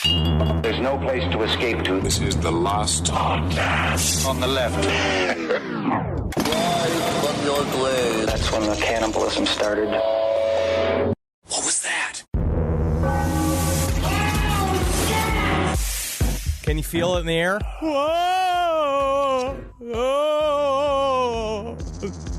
There's no place to escape to. This is the last podcast. On the left. Rise from your grave. That's when the cannibalism started. What was that? Can you feel it in the air? Whoa! Oh.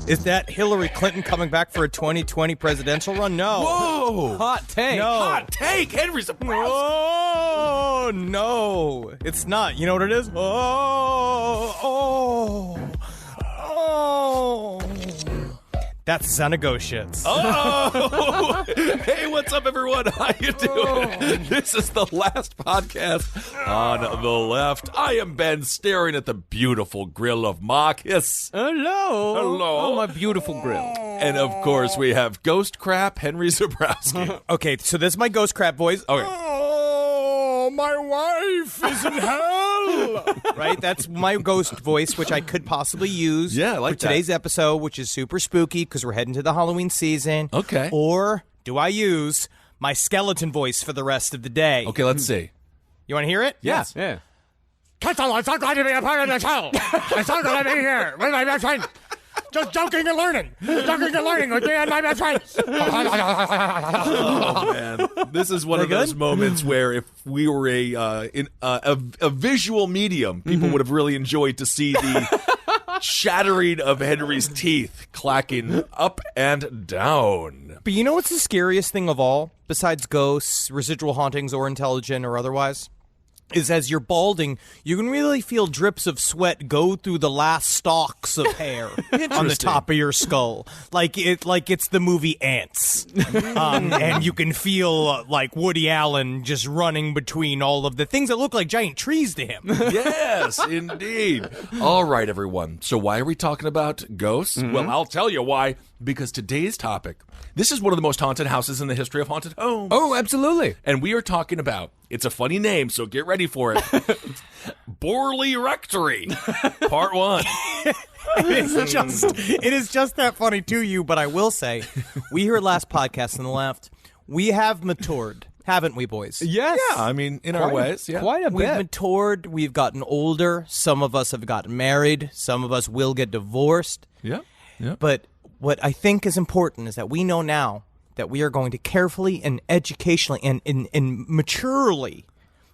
Is that Hillary Clinton coming back for a 2020 presidential run? No. Whoa! Hot take. No. Hot take. Henry Zabrowski. Oh, no. It's not. You know what it is? Oh. That's the sound of ghost shits. Oh! Hey, what's up, everyone? How you doing? This is the last podcast on the left. I am Ben, staring at the beautiful grill of Marcus. Hello. Hello. Oh, my beautiful grill. And, of course, we have Ghost Crap Henry Zabrowski. Okay, so this is my ghost crap voice. Okay. Oh, my wife is in hell. Right? That's my ghost voice, which I could possibly use Yeah, I like for today's episode, which is super spooky because we're heading to the Halloween season. Okay. Or do I use my skeleton voice for the rest of the day? Okay, let's see. You want to hear it? Yes. Yeah. Kettle, I'm so glad to be a part of the show. I'm so glad to be here with my best friend. Just joking and learning. Joking and learning with me and my best friend. Oh, man. This is one of those moments where if we were a visual medium, people would have really enjoyed to see the shattering of Henry's teeth clacking up and down. But you know what's the scariest thing of all, besides ghosts, residual hauntings, or intelligent or otherwise? Is as you're balding, you can really feel drips of sweat go through the last stalks of hair on the top of your skull, like it's the movie Ants, and you can feel like Woody Allen just running between all of the things that look like giant trees to him. Yes, indeed. All right, everyone. So why are we talking about ghosts? Well, I'll tell you why. Because today's topic, this is one of the most haunted houses in the history of haunted homes. Oh, absolutely. And we are talking about, it's a funny name, so get ready for it, Borley Rectory, Part 1. It is just that funny to you, but I will say, we heard last podcast on the left, we have matured, haven't we, boys? Yes. Yeah, I mean, in our ways, yeah. Quite a We've bit. matured, we've gotten older, some of us have gotten married, some of us will get divorced, Yeah, yeah. but what I think is important is that we know now that we are going to carefully and educationally and maturely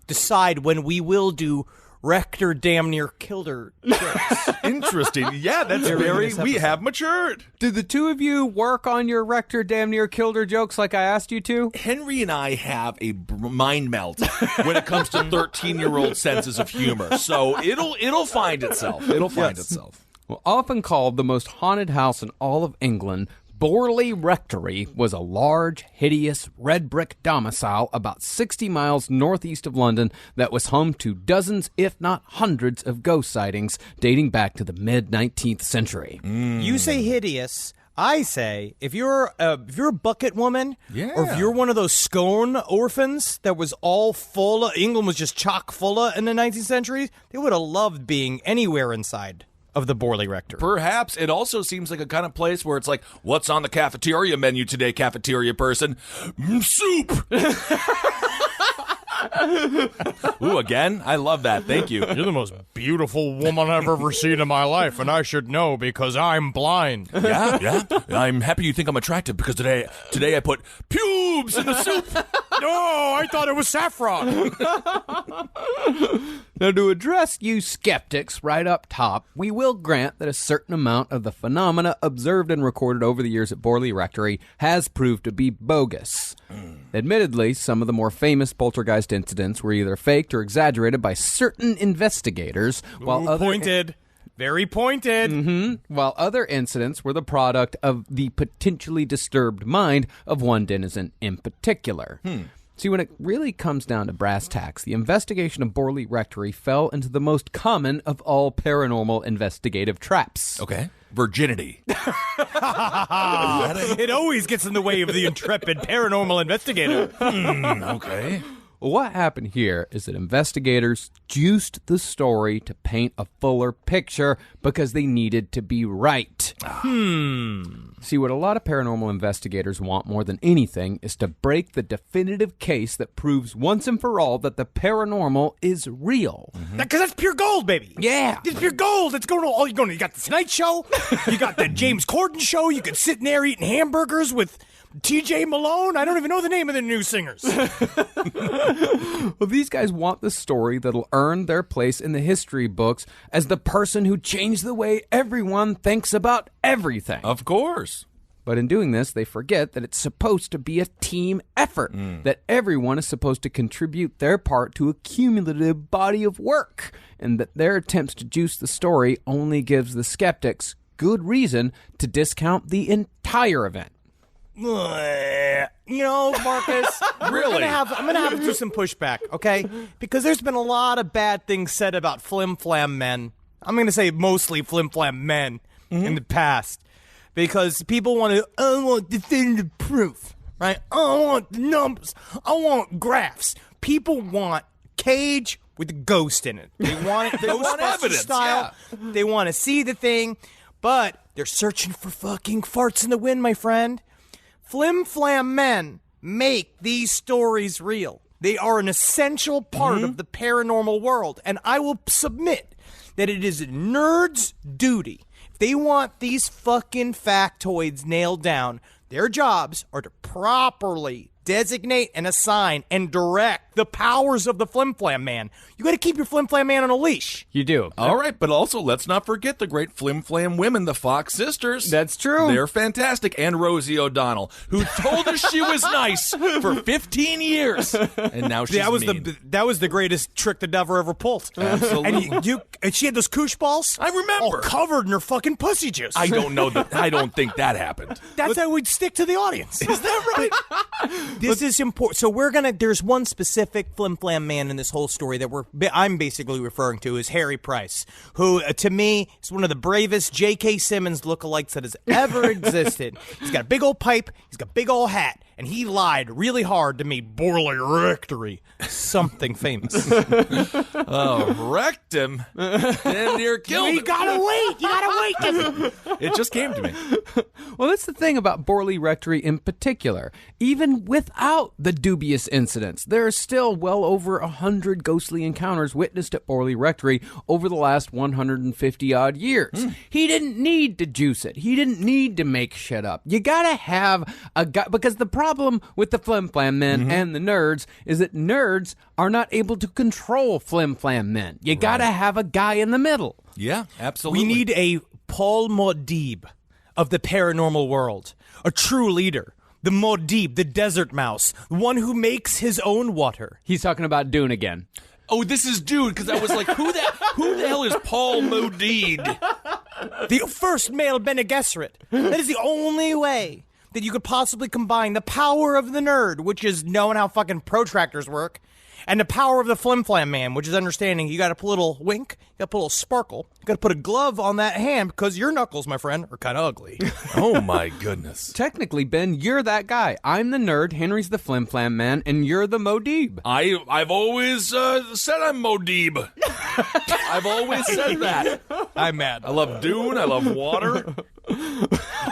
decide when we will do Rector damn near killer jokes. Interesting. Yeah, that's very, we have matured. Did the two of you work on your Rector damn near killed her jokes like I asked you to? Henry and I have a mind melt when it comes to 13-year-old senses of humor. So it'll find itself. It'll find itself. Well, often called the most haunted house in all of England, Borley Rectory was a large, hideous, red brick domicile about 60 miles northeast of London that was home to dozens, if not hundreds, of ghost sightings dating back to the mid-19th century. You say hideous. I say, if you're a bucket woman, or if you're one of those scone orphans that was all full of, England was just chock full of in the 19th century, they would have loved being anywhere inside of the Borley Rectory. Perhaps. It also seems like a kind of place where it's like, what's on the cafeteria menu today, cafeteria person? Soup! Ooh, again? I love that. Thank you. You're the most beautiful woman I've ever seen in my life, and I should know because I'm blind. Yeah. I'm happy you think I'm attractive because today I put pubes in the soup. No, I thought it was saffron. Now, to address you skeptics right up top, we will grant that a certain amount of the phenomena observed and recorded over the years at Borley Rectory has proved to be bogus. Admittedly, some of the more famous poltergeist incidents were either faked or exaggerated by certain investigators, while Very pointed. while other incidents were the product of the potentially disturbed mind of one denizen in particular. See, when it really comes down to brass tacks, the investigation of Borley Rectory fell into the most common of all paranormal investigative traps. Okay. Virginity. It always gets in the way of the intrepid paranormal investigator. Okay. Well, what happened here is that investigators juiced the story to paint a fuller picture because they needed to be right. See, what a lot of paranormal investigators want more than anything is to break the definitive case that proves once and for all that the paranormal is real. Because that's pure gold, baby. Yeah. It's pure gold. It's going to all. You got the Tonight Show. You got the James Corden show. You could sit in there eating hamburgers with TJ Malone. I don't even know the name of the new singers. Well, these guys want the story that'll earn their place in the history books as the person who changed the way everyone thinks about everything. Of course. But in doing this, they forget that it's supposed to be a team effort, that everyone is supposed to contribute their part to a cumulative body of work, and that their attempts to juice the story only gives the skeptics good reason to discount the entire event. You know, Marcus, Really? I'm gonna have to do some pushback, okay? Because there's been a lot of bad things said about flim-flam men. I'm gonna say mostly flim-flam men in the past. Because people I want definitive proof, right? I want the numbers. I want graphs. People want Cage with a ghost in it. They want it want Ghostbusters evidence, style. They want to see the thing, but they're searching for fucking farts in the wind, my friend. Flim-flam men make these stories real. They are an essential part of the paranormal world, and I will submit that it is a nerd's duty. If they want these fucking factoids nailed down, their jobs are to properly designate and assign and direct the powers of the flim-flam man. You gotta keep your flim-flam man on a leash. You do. All right, but also let's not forget the great flim-flam women, the Fox sisters. That's true. They're fantastic. And Rosie O'Donnell, who told us she was nice for 15 years. And now she's mean. That was the greatest trick the devil ever pulled. Absolutely. And she had those koosh balls. I remember. All covered in her fucking pussy juice. I don't know that. I don't think that happened. That's how we'd stick to the audience. Is that right? This is important. So there's one specific flim-flam man in this whole story that I'm basically referring to as Harry Price, who to me is one of the bravest J.K. Simmons lookalikes that has ever existed. He's got a big old pipe, he's got a big old hat, and he lied really hard to meet Borley Rectory, something famous. Wrecked him. Damn near killed him. You gotta wait. It just came to me. Well, that's the thing about Borley Rectory in particular. Even without the dubious incidents, there are still well over 100 ghostly encounters witnessed at Borley Rectory over the last 150-odd years. He didn't need to juice it. He didn't need to make shit up. You gotta have a guy, because the problem with the flim-flam men and the nerds is that nerds are not able to control flim-flam men. You gotta have a guy in the middle. Yeah, absolutely. We need a Paul Modib of the paranormal world, a true leader. The Modib, the desert mouse, the one who makes his own water. He's talking about Dune again. Oh, this is dude, because I was like, who the hell is Paul Modib? The first male Bene Gesserit. That is the only way that you could possibly combine the power of the nerd, which is knowing how fucking protractors work, and the power of the flim-flam man, which is understanding you got to put a little wink, you got to put a little sparkle, you got to put a glove on that hand because your knuckles, my friend, are kind of ugly. Oh my goodness. Technically, Ben, you're that guy. I'm the nerd, Henry's the flim-flam man, and you're the Modib. I've always said I'm Modib. I've always said that. I'm mad. I love Dune. I love water.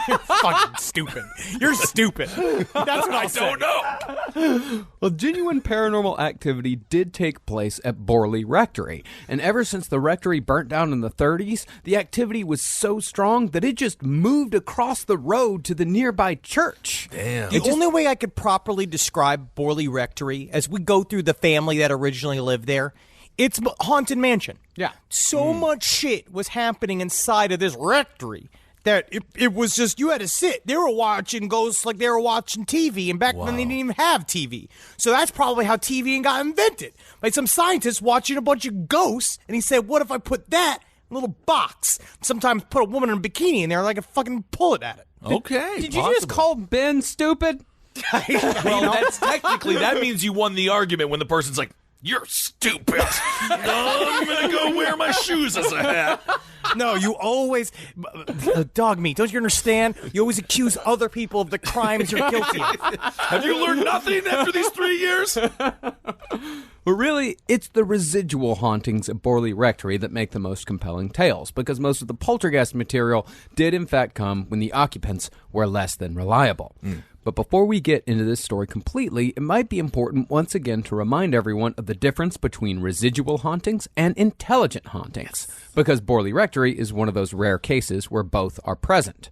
You're fucking stupid. You're stupid. That's what I don't know. Well, genuine paranormal activity did take place at Borley Rectory, and ever since the rectory burnt down in the 30s, the activity was so strong that it just moved across the road to the nearby church. Damn. The only way I could properly describe Borley Rectory, as we go through the family that originally lived there, it's a haunted mansion. Yeah. So much shit was happening inside of this rectory that it was just, you had to sit. They were watching ghosts like they were watching TV, and back then they didn't even have TV. So that's probably how TV got invented. By some scientist watching a bunch of ghosts, and he said, what if I put that in a little box? Sometimes put a woman in a bikini in there, like I fucking pull it at it. Okay. Did you just call Ben stupid? Well, that's technically, that means you won the argument when the person's like, you're stupid. I'm going to go wear my shoes as a hat. No, you always... dog meat, don't you understand? You always accuse other people of the crimes you're guilty of. Have you learned nothing after these 3 years? But really, it's the residual hauntings at Borley Rectory that make the most compelling tales, because most of the poltergeist material did in fact come when the occupants were less than reliable. But before we get into this story completely, it might be important once again to remind everyone of the difference between residual hauntings and intelligent hauntings, because Borley Rectory is one of those rare cases where both are present.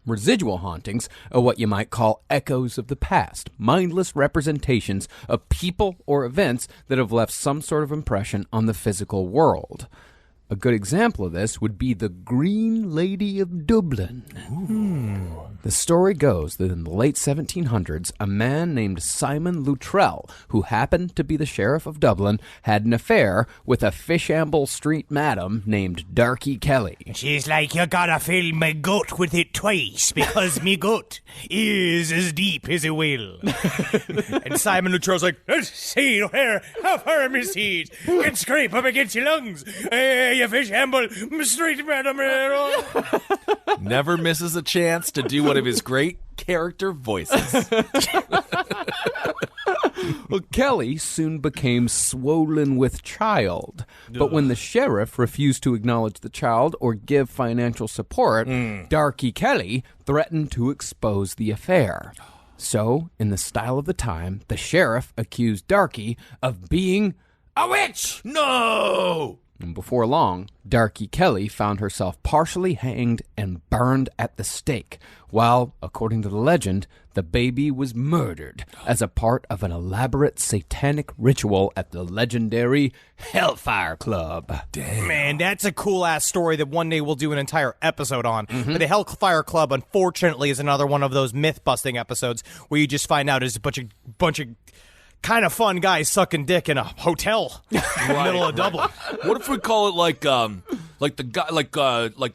Residual hauntings are what you might call echoes of the past, mindless representations of people or events that have left some sort of impression on the physical world. A good example of this would be the Green Lady of Dublin. The story goes that in the late 1700s, a man named Simon Luttrell, who happened to be the sheriff of Dublin, had an affair with a Fishamble Street madam named Darky Kelly. She's like, you gotta fill my gut with it twice, because me gut is as deep as a whale. And Simon Luttrell's like, Let's see where, how far me seed can scrape up against your lungs. You Fishamble Street madam. Never misses a chance to do one of his great character voices. Well, Kelly soon became swollen with child, but when the sheriff refused to acknowledge the child or give financial support, Darky Kelly threatened to expose the affair. So, in the style of the time, the sheriff accused Darky of being a witch! No! And before long, Darky Kelly found herself partially hanged and burned at the stake, while, according to the legend, the baby was murdered as a part of an elaborate satanic ritual at the legendary Hellfire Club. Damn. man, that's a cool-ass story that one day we'll do an entire episode on. But the Hellfire Club, unfortunately, is another one of those myth-busting episodes where you just find out it's a bunch of kind of fun guys sucking dick in a hotel in the middle of Dublin. What if we call it like the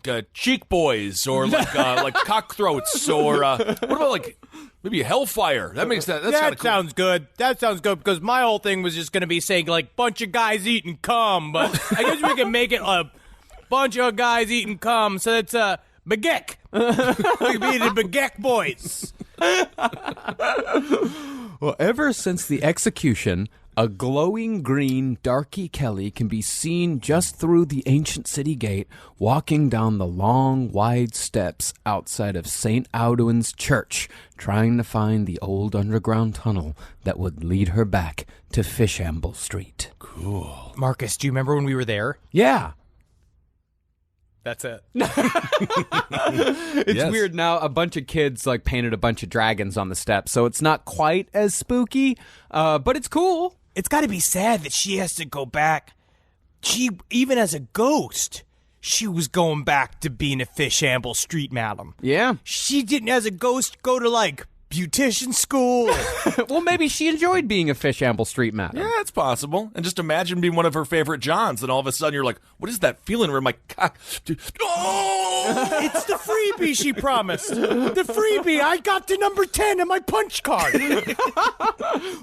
guy cheek boys or like cockthroats or what about like maybe hellfire? That makes that's kind That of cool. sounds good. That sounds good because my whole thing was just going to be saying like bunch of guys eating cum, but I guess we can make it a bunch of guys eating cum. So it's BGEC. We can be the BGEC boys. Well, ever since the execution, a glowing green Darky Kelly can be seen just through the ancient city gate, walking down the long, wide steps outside of St. Audun's Church, trying to find the old underground tunnel that would lead her back to Fishamble Street. Cool. Marcus, do you remember when we were there? Yeah. That's it. It's Yes. weird now. A bunch of kids like painted a bunch of dragons on the steps, so it's not quite as spooky, but it's cool. It's got to be sad that she has to go back. She, even as a ghost, she was going back to being a Fishamble Street madam. Yeah. She didn't, as a ghost, go to like beautician school. Well, maybe she enjoyed being a Fishamble Street madam. Yeah, it's possible. And just imagine being one of her favorite Johns, and all of a sudden you're like, what is that feeling where my cock... Oh! It's the freebie she promised. The freebie. I got the number 10 in my punch card.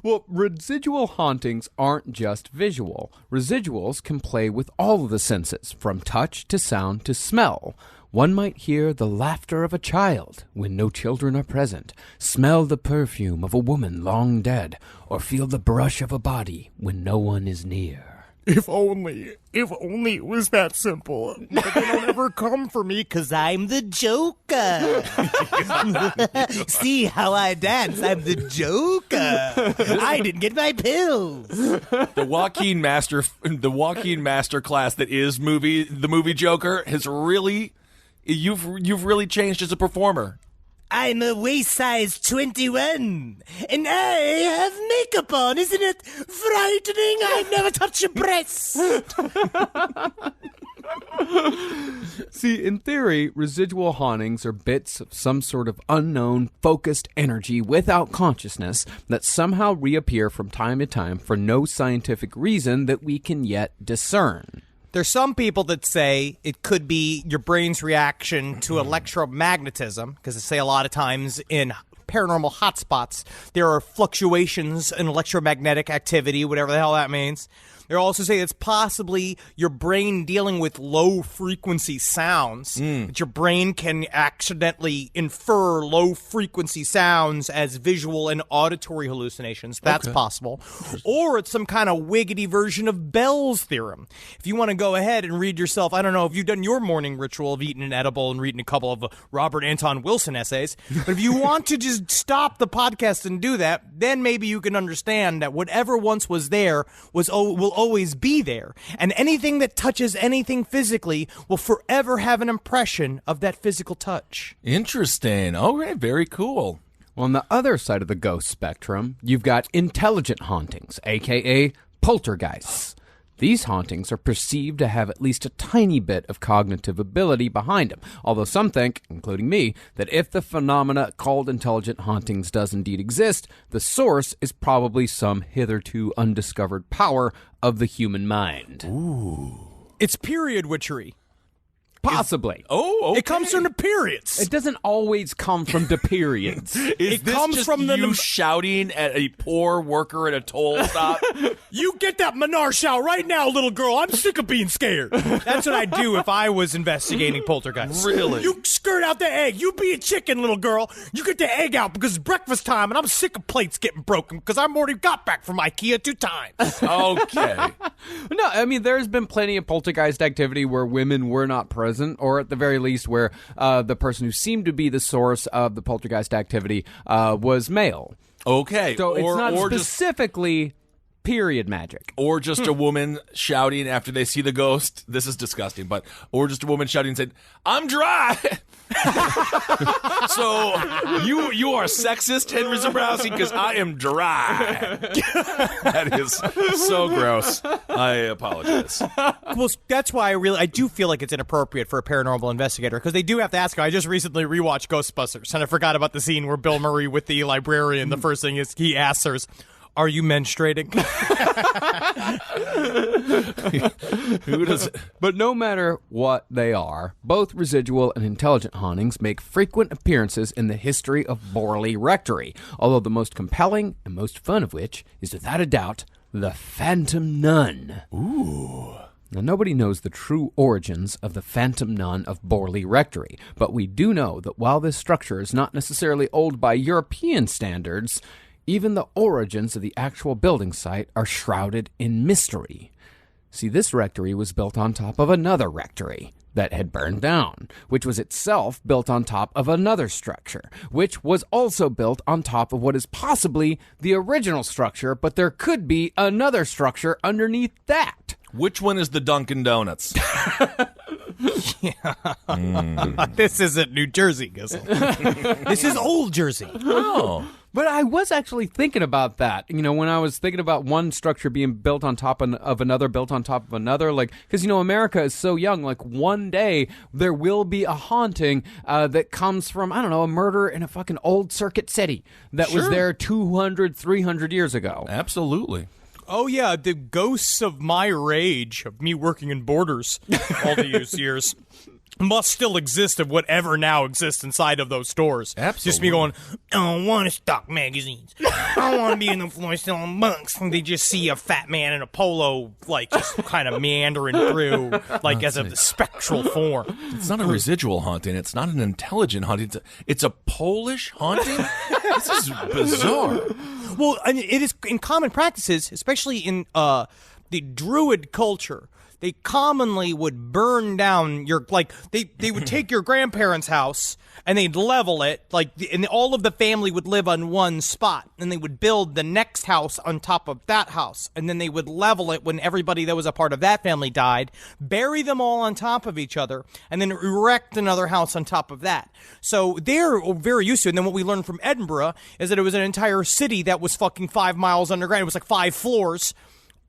Well, residual hauntings aren't just visual. Residuals can play with all of the senses, from touch to sound to smell. One might hear the laughter of a child when no children are present, smell the perfume of a woman long dead, or feel the brush of a body when no one is near. If only it was that simple. But they don't ever come for me. Because I'm the Joker. See how I dance? I'm the Joker. I didn't get my pills. The Joaquin Master class that is the movie Joker has really... You've really changed as a performer. I'm a waist size 21, and I have makeup on. Isn't it frightening? I've never touched a breast. See, in theory, residual hauntings are bits of some sort of unknown, focused energy without consciousness that somehow reappear from time to time for no scientific reason that we can yet discern. There's some people that say it could be your brain's reaction to electromagnetism, because they say a lot of times in paranormal hotspots there are fluctuations in electromagnetic activity, whatever the hell that means. They also say it's possibly your brain dealing with low-frequency sounds, that your brain can accidentally infer low-frequency sounds as visual and auditory hallucinations. That's possible. Or it's some kind of wiggity version of Bell's theorem. If you want to go ahead and read yourself, I don't know if you've done your morning ritual of eating an edible and reading a couple of Robert Anton Wilson essays, but if you want to just stop the podcast and do that, then maybe you can understand that whatever once was there will always be there, and anything that touches anything physically will forever have an impression of that physical touch. Interesting. All right, very cool. Well, on the other side of the ghost spectrum, you've got intelligent hauntings, a.k.a. poltergeists. These hauntings are perceived to have at least a tiny bit of cognitive ability behind them, although some think, including me, that if the phenomena called intelligent hauntings does indeed exist, the source is probably some hitherto undiscovered power of the human mind. Ooh. It's period witchery. Possibly. Okay. It comes from the periods. It doesn't always come from the periods. It comes just from you shouting at a poor worker at a toll stop? You get that Menarche out right now, little girl. I'm sick of being scared. That's what I'd do if I was investigating poltergeists. Really? You skirt out the egg. You be a chicken, little girl. You get the egg out because it's breakfast time, and I'm sick of plates getting broken because I've already got back from IKEA 2 times. Okay. No, I mean, there's been plenty of poltergeist activity where women were not present, or at the very least where the person who seemed to be the source of the poltergeist activity was male. Okay. So it's not or specifically period magic. Or just a woman shouting after they see the ghost. This is disgusting, but or just a woman shouting and saying, "I'm dry." So you are sexist, Henry Zabrowski, because I am dry. That is so gross. I apologize. Well, that's why I do feel like it's inappropriate for a paranormal investigator, because they do have to ask her. I just recently rewatched Ghostbusters, and I forgot about the scene where Bill Murray with the librarian, the first thing is he asks her, "Are you menstruating?" Who does it? But no matter what they are, both residual and intelligent hauntings make frequent appearances in the history of Borley Rectory, although the most compelling and most fun of which is without a doubt the Phantom Nun. Ooh. Now, nobody knows the true origins of the Phantom Nun of Borley Rectory, but we do know that while this structure is not necessarily old by European standards, even the origins of the actual building site are shrouded in mystery. See, this rectory was built on top of another rectory that had burned down, which was itself built on top of another structure, which was also built on top of what is possibly the original structure, but there could be another structure underneath that. Which one is the Dunkin' Donuts? This isn't New Jersey, Gizzle. This is Old Jersey. Oh. But I was actually thinking about that, when I was thinking about one structure being built on top of another, built on top of another, because, America is so young, one day there will be a haunting that comes from, I don't know, a murder in a fucking old Circuit City that was there 200, 300 years ago. Absolutely. Oh, yeah, the ghosts of my rage, of me working in Borders all these years, must still exist of whatever now exists inside of those stores. Absolutely. Just me going, I don't want to stock magazines. I don't want to be in the floor selling bunks. And they just see a fat man in a polo, just kind of meandering through, as a spectral form. It's not a residual haunting. It's not an intelligent haunting. It's a Polish haunting? This is bizarre. Well, I mean, it is in common practices, especially in the Druid culture. They commonly would burn down your, they would take your grandparents' house and they'd level it, and all of the family would live on one spot, and they would build the next house on top of that house, and then they would level it when everybody that was a part of that family died, bury them all on top of each other, and then erect another house on top of that. So they're very used to it, and then what we learned from Edinburgh is that it was an entire city that was fucking 5 miles underground. It was 5 floors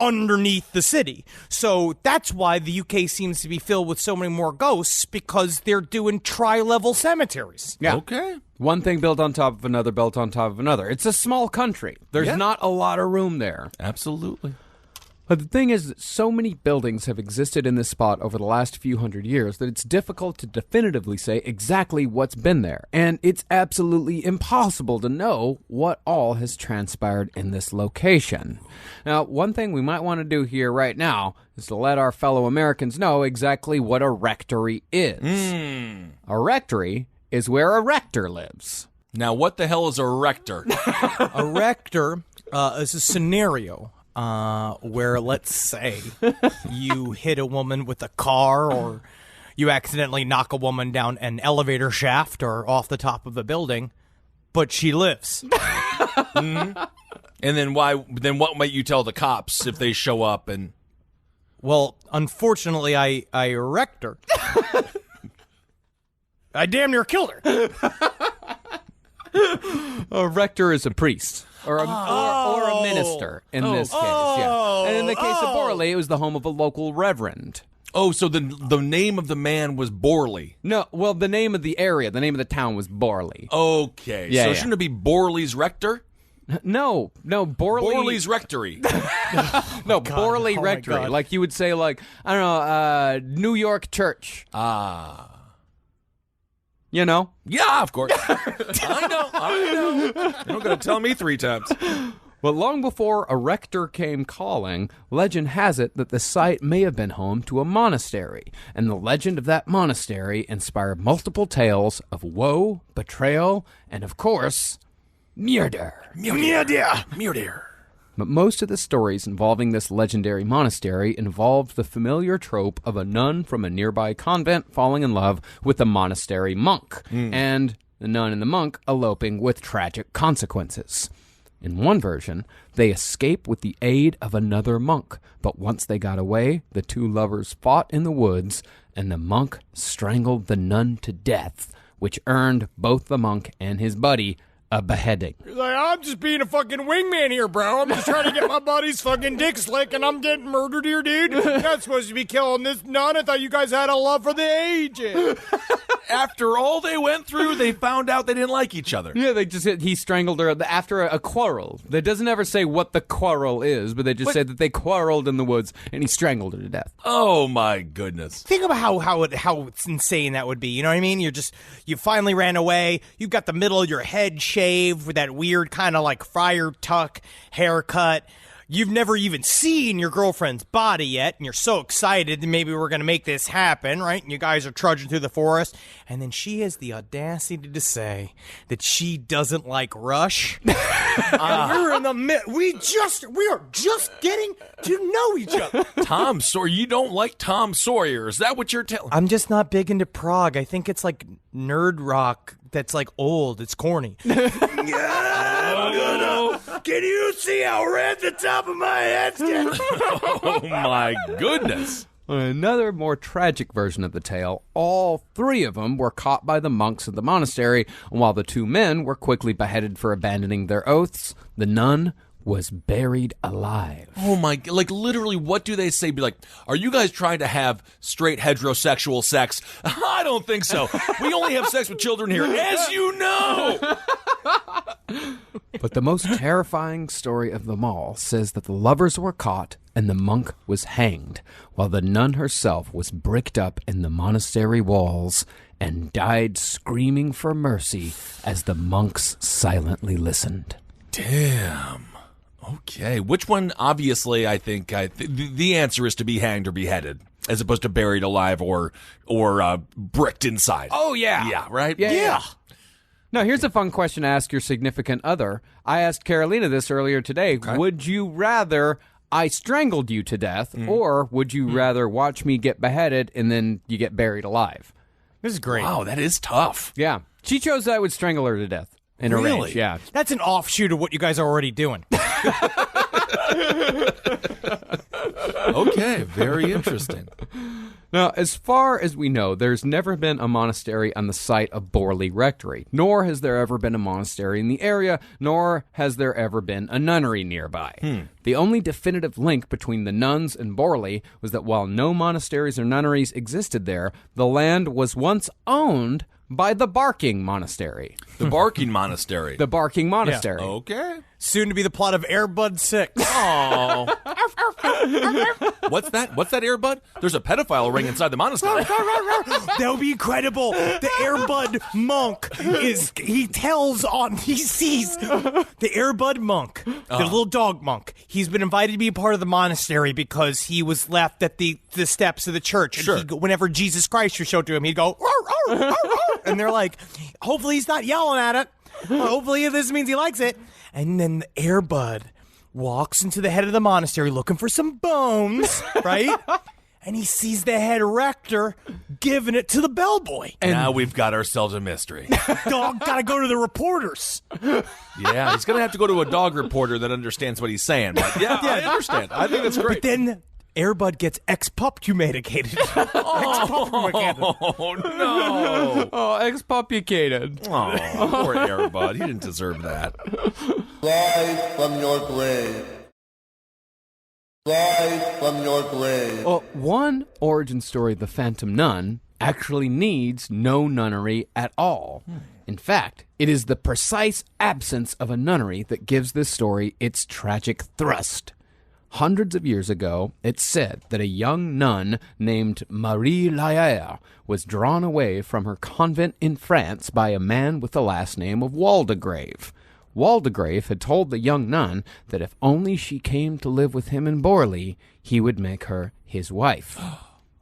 underneath the city. So that's why the UK seems to be filled with so many more ghosts, because they're doing tri-level cemeteries. Yeah. Okay. One thing built on top of another, built on top of another. It's a small country. There's not a lot of room there. Absolutely. But the thing is that so many buildings have existed in this spot over the last few hundred years that it's difficult to definitively say exactly what's been there. And it's absolutely impossible to know what all has transpired in this location. Now, one thing we might want to do here right now is to let our fellow Americans know exactly what a rectory is. A rectory is where a rector lives. Now, what the hell is a rector? A rector is a scenario where, let's say, you hit a woman with a car, or you accidentally knock a woman down an elevator shaft or off the top of a building, but she lives. And then what might you tell the cops if they show up and... Well, unfortunately, I wrecked her. I damn near killed her. A rector is a priest. Or a minister in this case, yeah. And in the case of Borley, it was the home of a local reverend. Oh, so the name of the man was Borley. No, well, the name of the area, the name of the town was Borley. Okay, Yeah, so yeah. shouldn't it be Borley's Rector? No, Borley. Borley's Rectory. No, Borley Oh, my Rectory. God. Like you would say, like, I don't know, New York Church. You know? Yeah, of course. I know. You're not going to tell me 3 times. But long before a rector came calling, legend has it that the site may have been home to a monastery, and the legend of that monastery inspired multiple tales of woe, betrayal, and of course, murder. Murder. But most of the stories involving this legendary monastery involved the familiar trope of a nun from a nearby convent falling in love with a monastery monk, and the nun and the monk eloping with tragic consequences. In one version, they escape with the aid of another monk, but once they got away, the two lovers fought in the woods, and the monk strangled the nun to death, which earned both the monk and his buddy a beheading. He's like, I'm just being a fucking wingman here, bro. I'm just trying to get my buddy's fucking dick slick, and I'm getting murdered here, dude. You're not supposed to be killing this nun. I thought you guys had a love for the ages. After all they went through, they found out they didn't like each other. Yeah, he strangled her after a quarrel. It doesn't ever say what the quarrel is, but they just said that they quarreled in the woods, and he strangled her to death. Oh, my goodness. Think about how insane that would be. You know what I mean? You finally ran away. You've got the middle of your head shaved with that weird kind of like friar tuck haircut. You've never even seen your girlfriend's body yet, and you're so excited that maybe we're going to make this happen, right? And you guys are trudging through the forest, and then she has the audacity to say that she doesn't like Rush. We're in the middle. We are just getting to know each other. Tom Sawyer. You don't like Tom Sawyer. Is that what you're telling? I'm just not big into prog. I think it's like nerd rock that's like old. It's corny. Can you see how red the top of my head's getting? Oh, my goodness. Another more tragic version of the tale, all 3 of them were caught by the monks of the monastery, and while the 2 men were quickly beheaded for abandoning their oaths, the nun was buried alive. Oh, my. Like, literally, what do they say? Be like, are you guys trying to have straight heterosexual sex? I don't think so. We only have sex with children here, as you know. But the most terrifying story of them all says that the lovers were caught and the monk was hanged, while the nun herself was bricked up in the monastery walls and died screaming for mercy as the monks silently listened. Damn. Okay. Which one, obviously, I think the answer is to be hanged or beheaded, as opposed to buried alive or bricked inside. Oh, yeah. Yeah, right? Yeah. Now, here's a fun question to ask your significant other. I asked Carolina this earlier today. Okay. Would you rather I strangled you to death, or would you rather watch me get beheaded and then you get buried alive? This is great. Wow, that is tough. Yeah. She chose that I would strangle her to death. In a Really? range, yeah. That's an offshoot of what you guys are already doing. Okay, very interesting. Now, as far as we know, there's never been a monastery on the site of Borley Rectory, nor has there ever been a monastery in the area, nor has there ever been a nunnery nearby. The only definitive link between the nuns and Borley was that while no monasteries or nunneries existed there, the land was once owned by the Barking Monastery. The Barking Monastery. The Barking Monastery. Okay. Soon to be the plot of Air Bud 6. Oh. What's that? What's that, Airbud? There's a pedophile ring inside the monastery. That would be incredible. The Airbud monk he sees the Airbud monk, the little dog monk. He's been invited to be a part of the monastery because he was left at the steps of the church. And Sure. whenever Jesus Christ would show to him, he'd go, "Roar, roar, roar, roar." And they're like, hopefully he's not yelling at it. Hopefully this means he likes it. And then the Airbud walks into the head of the monastery looking for some bones, right? And he sees the head rector giving it to the bellboy. And now we've got ourselves a mystery. Dog gotta go to the reporters. Yeah, he's going to have to go to a dog reporter that understands what he's saying. But yeah, I understand. I think that's great. But then Airbud gets excommunicated. Oh, no. Oh, expopulated. Oh, poor Airbud. He didn't deserve that. Rise from your grave. Rise from your grave. Well, one origin story of the Phantom Nun actually needs no nunnery at all. In fact, it is the precise absence of a nunnery that gives this story its tragic thrust. Hundreds of years ago, it's said that a young nun named Marie Laire was drawn away from her convent in France by a man with the last name of Waldegrave. Waldegrave had told the young nun that if only she came to live with him in Borley, he would make her his wife.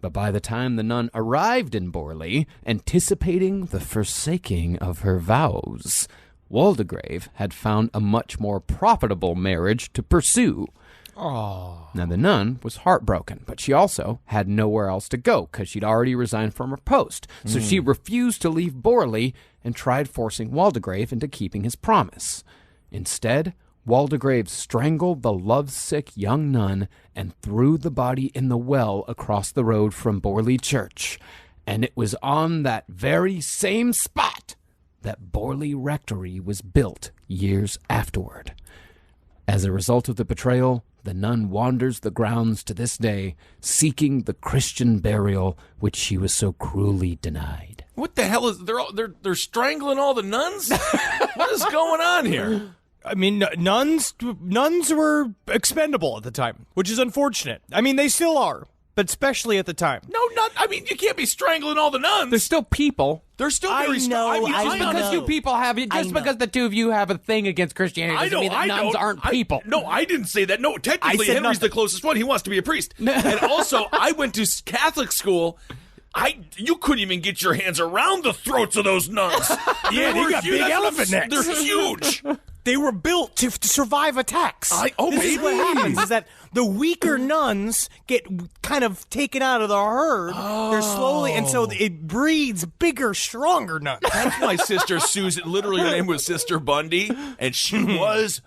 But by the time the nun arrived in Borley, anticipating the forsaking of her vows, Waldegrave had found a much more profitable marriage to pursue. Now, the nun was heartbroken, but she also had nowhere else to go because she'd already resigned from her post. So she refused to leave Borley and tried forcing Waldegrave into keeping his promise. Instead, Waldegrave strangled the lovesick young nun and threw the body in the well across the road from Borley Church. And it was on that very same spot that Borley Rectory was built years afterward. As a result of the betrayal, the nun wanders the grounds to this day, seeking the Christian burial which she was so cruelly denied. What the hell is they're strangling all the nuns? What is going on here? I mean, nuns were expendable at the time, which is unfortunate. I mean, they still are, but especially at the time. No, I mean, you can't be strangling all the nuns. They're still people. They're still I very know, I mean, I Just know. because you people have it, just because the two of you have a thing against Christianity doesn't mean that nuns aren't people. No, I didn't say that. No, technically, said Henry's nothing. the closest one. He wants to be a priest. And also, I went to Catholic school. You couldn't even get your hands around the throats of those nuns. Yeah, they got big elephant necks. They're huge. They were built to survive attacks. This is what happens, is that the weaker nuns get kind of taken out of the herd. They're slowly, and so it breeds bigger, stronger nuns. That's my sister Susan. Literally, her name was Sister Bundy, and she was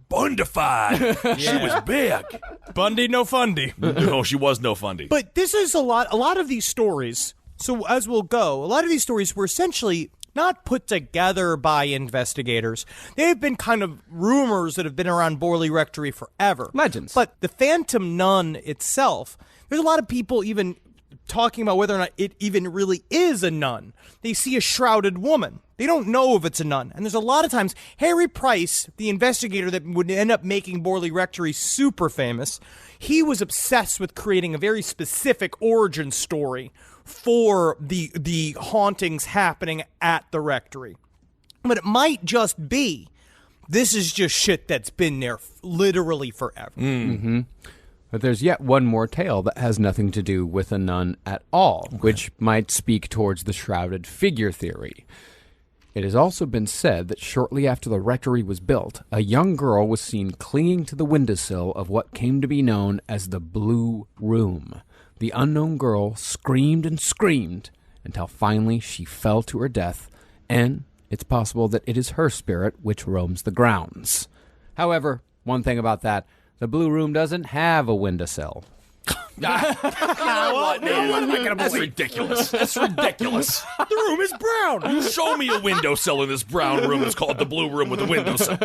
bundified. She was big. Bundy, no fundy. No, she was no fundy. But this is a lot of these stories, so as we'll go, a lot of these stories were essentially not put together by investigators. They've been kind of rumors that have been around Borley Rectory forever. Legends. But the Phantom Nun itself, there's a lot of people even talking about whether or not it even really is a nun. They see a shrouded woman. They don't know if it's a nun. And there's a lot of times, Harry Price, the investigator that would end up making Borley Rectory super famous, he was obsessed with creating a very specific origin story for the hauntings happening at the rectory. But it might just be, this is just shit that's been there literally forever. But there's yet one more tale that has nothing to do with a nun at all, which might speak towards the shrouded figure theory. It has also been said that shortly after the rectory was built, a young girl was seen clinging to the windowsill of what came to be known as the Blue Room. The unknown girl screamed and screamed until finally she fell to her death, and it's possible that it is her spirit which roams the grounds. However, one thing about that, the Blue Room doesn't have a windowsill. That's ridiculous. That's ridiculous. The room is brown. You show me a windowsill in this brown room. It's called the Blue Room with a windowsill.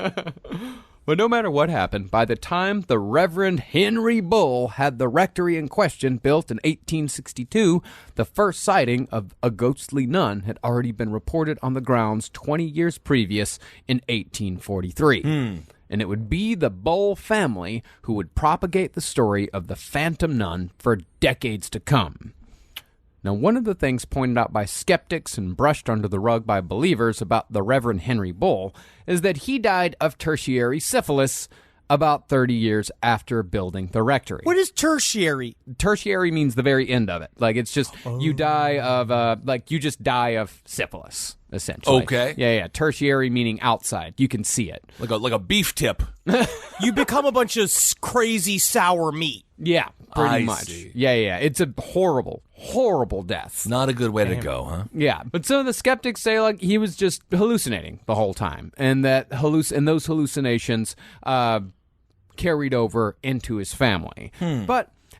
But no matter what happened, by the time the Reverend Henry Bull had the rectory in question built in 1862, the first sighting of a ghostly nun had already been reported on the grounds 20 years previous in 1843. and it would be the Bull family who would propagate the story of the Phantom Nun for decades to come. Now, one of the things pointed out by skeptics and brushed under the rug by believers about the Reverend Henry Bull is that he died of tertiary syphilis about 30 years after building the rectory. What is tertiary? Tertiary means the very end of it. Like, it's just, you die of, you just die of syphilis, essentially. Okay. Yeah. Tertiary meaning outside. You can see it. Like a beef tip. You become a bunch of crazy sour meat. Yeah, pretty I much. see. Yeah. It's a horrible, horrible death. Not a good way to go, huh? Yeah, but some of the skeptics say like he was just hallucinating the whole time, and that those hallucinations carried over into his family.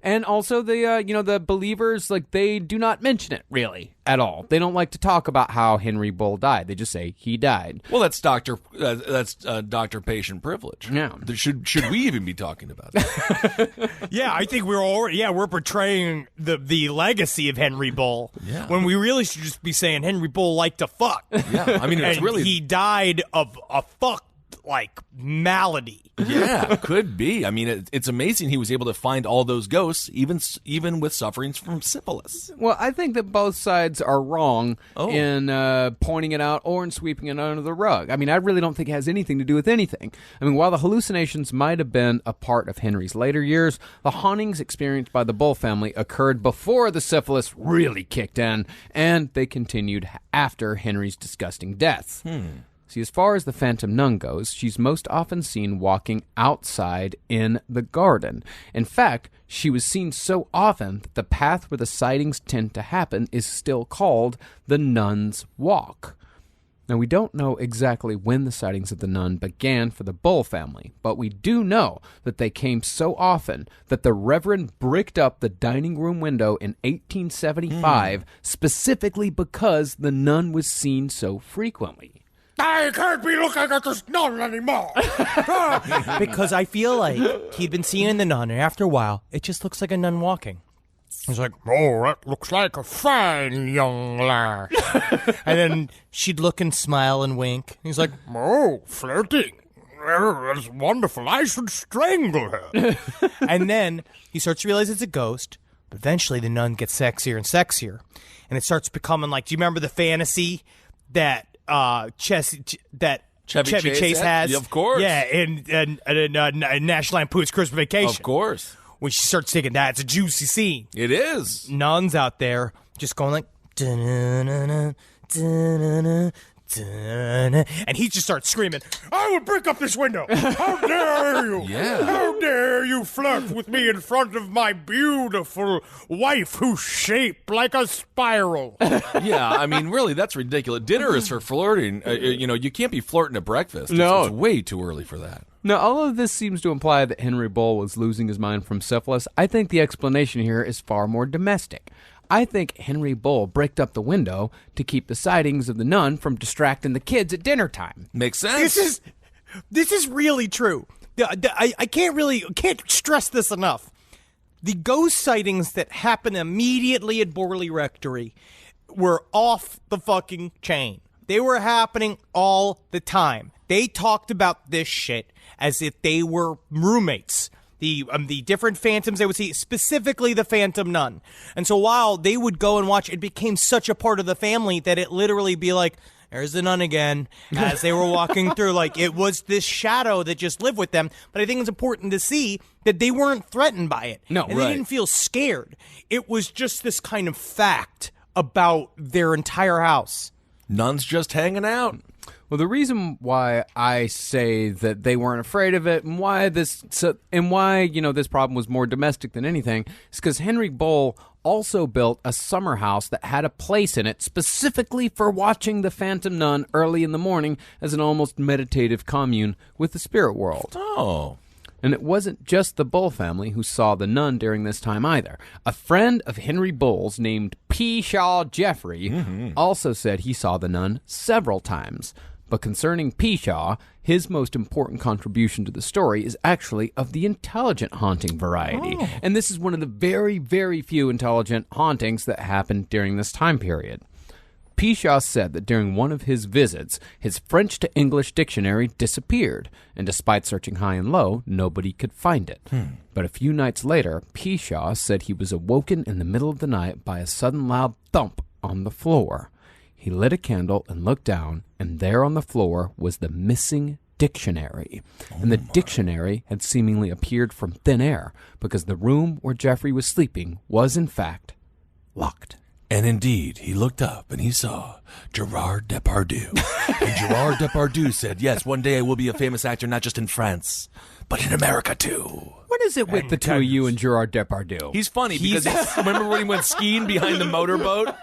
And also the believers, like, they do not mention it really at all. They don't like to talk about how Henry Bull died. They just say he died. Well, that's doctor-patient privilege. Yeah. Should we even be talking about that? Yeah, I think we're portraying the legacy of Henry Bull. Yeah. When we really should just be saying Henry Bull liked to fuck. Yeah, I mean, it's and really... he died of a malady. Yeah, could be. I mean, it's amazing he was able to find all those ghosts, even with sufferings from syphilis. Well, I think that both sides are wrong in pointing it out or in sweeping it under the rug. I mean, I really don't think it has anything to do with anything. I mean, while the hallucinations might have been a part of Henry's later years, the hauntings experienced by the Bull family occurred before the syphilis really kicked in, and they continued after Henry's disgusting death. See, as far as the Phantom Nun goes, she's most often seen walking outside in the garden. In fact, she was seen so often that the path where the sightings tend to happen is still called the Nun's Walk. Now, we don't know exactly when the sightings of the nun began for the Bull family, but we do know that they came so often that the Reverend bricked up the dining room window in 1875 specifically because the nun was seen so frequently. I can't be looking at this nun anymore. Because I feel like he'd been seeing the nun, and after a while, it just looks like a nun walking. He's like, oh, that looks like a fine young lass. And then she'd look and smile and wink. He's like, oh, flirting. Well, that's wonderful. I should strangle her. And then he starts to realize it's a ghost. But eventually the nun gets sexier and sexier. And it starts becoming like, do you remember the fantasy that Chevy Chase has? Yeah, of course. Yeah, in National Lampoon's Christmas Vacation. Of course. When she starts thinking that's a juicy scene. It is. Nuns out there just going like, da-na-na-na, da-na-na, da-na. And he just starts screaming, I will break up this window. How dare you? Yeah. How dare you flirt with me in front of my beautiful wife who's shaped like a spiral? Yeah, I mean, really, that's ridiculous. Dinner is for flirting. You can't be flirting at breakfast. No. It's way too early for that. Now, all of this seems to imply that Henry Bull was losing his mind from syphilis. I think the explanation here is far more domestic. I think Henry Bull bricked up the window to keep the sightings of the nun from distracting the kids at dinner time. Makes sense. This is really true. I can't stress this enough. The ghost sightings that happened immediately at Borley Rectory were off the fucking chain. They were happening all the time. They talked about this shit as if they were roommates. The different phantoms they would see, specifically the Phantom Nun. And so while they would go and watch, it became such a part of the family that it literally be like, there's the nun again, as they were walking through. Like, it was this shadow that just lived with them. But I think it's important to see that they weren't threatened by it. No, and they didn't feel scared. It was just this kind of fact about their entire house. Nuns just hanging out. Well, the reason why I say that they weren't afraid of it and why this problem was more domestic than anything is because Henry Bull also built a summer house that had a place in it specifically for watching the Phantom Nun early in the morning as an almost meditative commune with the spirit world. Oh. And it wasn't just the Bull family who saw the nun during this time either. A friend of Henry Bull's named Peshaw Jeffrey also said he saw the nun several times. But concerning Peshaw, his most important contribution to the story is actually of the intelligent haunting variety. Oh. And this is one of the very, very few intelligent hauntings that happened during this time period. Pishaw said that during one of his visits, his French to English dictionary disappeared, and despite searching high and low, nobody could find it. But a few nights later, Pishaw said he was awoken in the middle of the night by a sudden loud thump on the floor. He lit a candle and looked down, and there on the floor was the missing dictionary. And the dictionary had seemingly appeared from thin air, because the room where Jeffrey was sleeping was, in fact, locked. And indeed, he looked up and he saw Gerard Depardieu. And Gerard Depardieu said, yes, one day I will be a famous actor, not just in France, but in America too. What is it with the two of you and Gerard Depardieu? He's funny because remember when he went skiing behind the motorboat?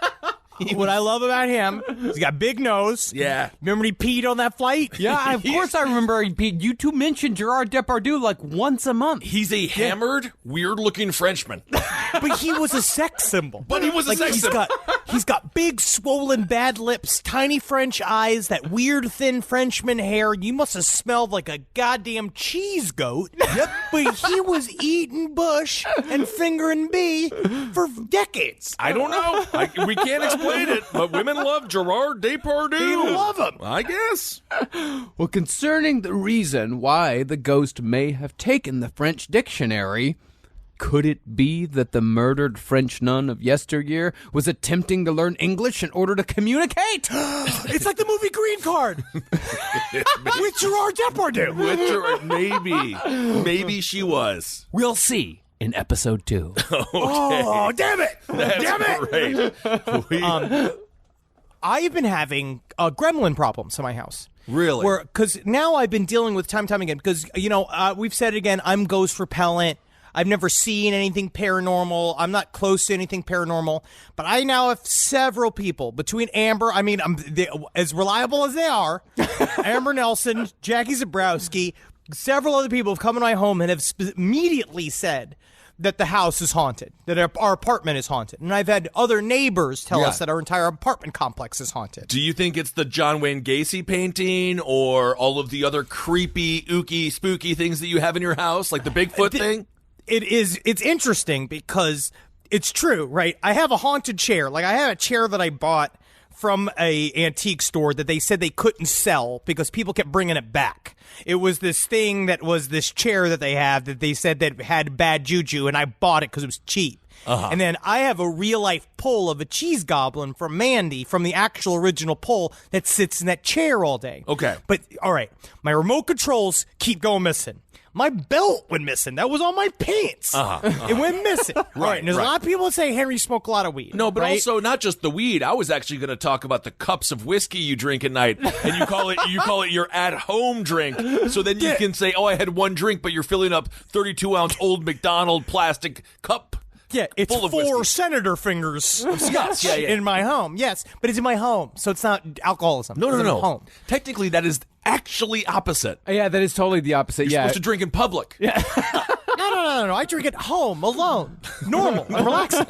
What I love about him, he's got a big nose. Yeah. Remember when he peed on that flight? Yeah, of course I remember. You two mentioned Gerard Depardieu like once a month. He's a hammered, weird-looking Frenchman. But he was a sex symbol. But he was a sex symbol. He's got big, swollen, bad lips, tiny French eyes, that weird, thin Frenchman hair. You must have smelled like a goddamn cheese goat. Yep. But he was eating bush and fingering bee for decades. I don't know. We can't explain it, but women love Gerard Depardieu. They love him. I guess. Well, concerning the reason why the ghost may have taken the French dictionary, could it be that the murdered French nun of yesteryear was attempting to learn English in order to communicate? It's like the movie Green Card with Gerard Depardieu. Maybe she was. We'll see in episode 2. Oh, damn it! Great. I've been having gremlin problems in my house. Really? Because now I've been dealing with time and time again. Because, we've said it again, I'm ghost repellent. I've never seen anything paranormal. I'm not close to anything paranormal. But I now have several people between Amber, as reliable as they are, Amber Nelson, Jackie Zabrowski, several other people have come in my home and have immediately said that the house is haunted, that our apartment is haunted. And I've had other neighbors tell us that our entire apartment complex is haunted. Do you think it's the John Wayne Gacy painting or all of the other creepy, ooky, spooky things that you have in your house, like the Bigfoot thing? It's interesting because it's true, right? I have a haunted chair. Like, I have a chair that I bought from a antique store that they said they couldn't sell because people kept bringing it back. It was this thing that was this chair that they have that they said that had bad juju, and I bought it because it was cheap. And then I have a real-life pull of a cheese goblin from Mandy, from the actual original pull, that sits in that chair all day. Okay. But, all right, my remote controls keep going missing. My belt went missing. That was on my pants. It went missing. Right. And there's a lot of people that say, Henry, you smoke a lot of weed. No, but also not just the weed. I was actually going to talk about the cups of whiskey you drink at night, and you call it your at-home drink. So then you can say, oh, I had one drink, but you're filling up 32-ounce Old McDonald plastic cup. Yeah, it's full of 4 whiskey. senator fingers of scotch Yeah. in my home. Yes, but it's in my home, so it's not alcoholism. No. It's in my home. Technically, that is actually opposite. Yeah, that is totally the opposite. You're supposed to drink in public. No. I drink at home, alone, normal, and relaxing.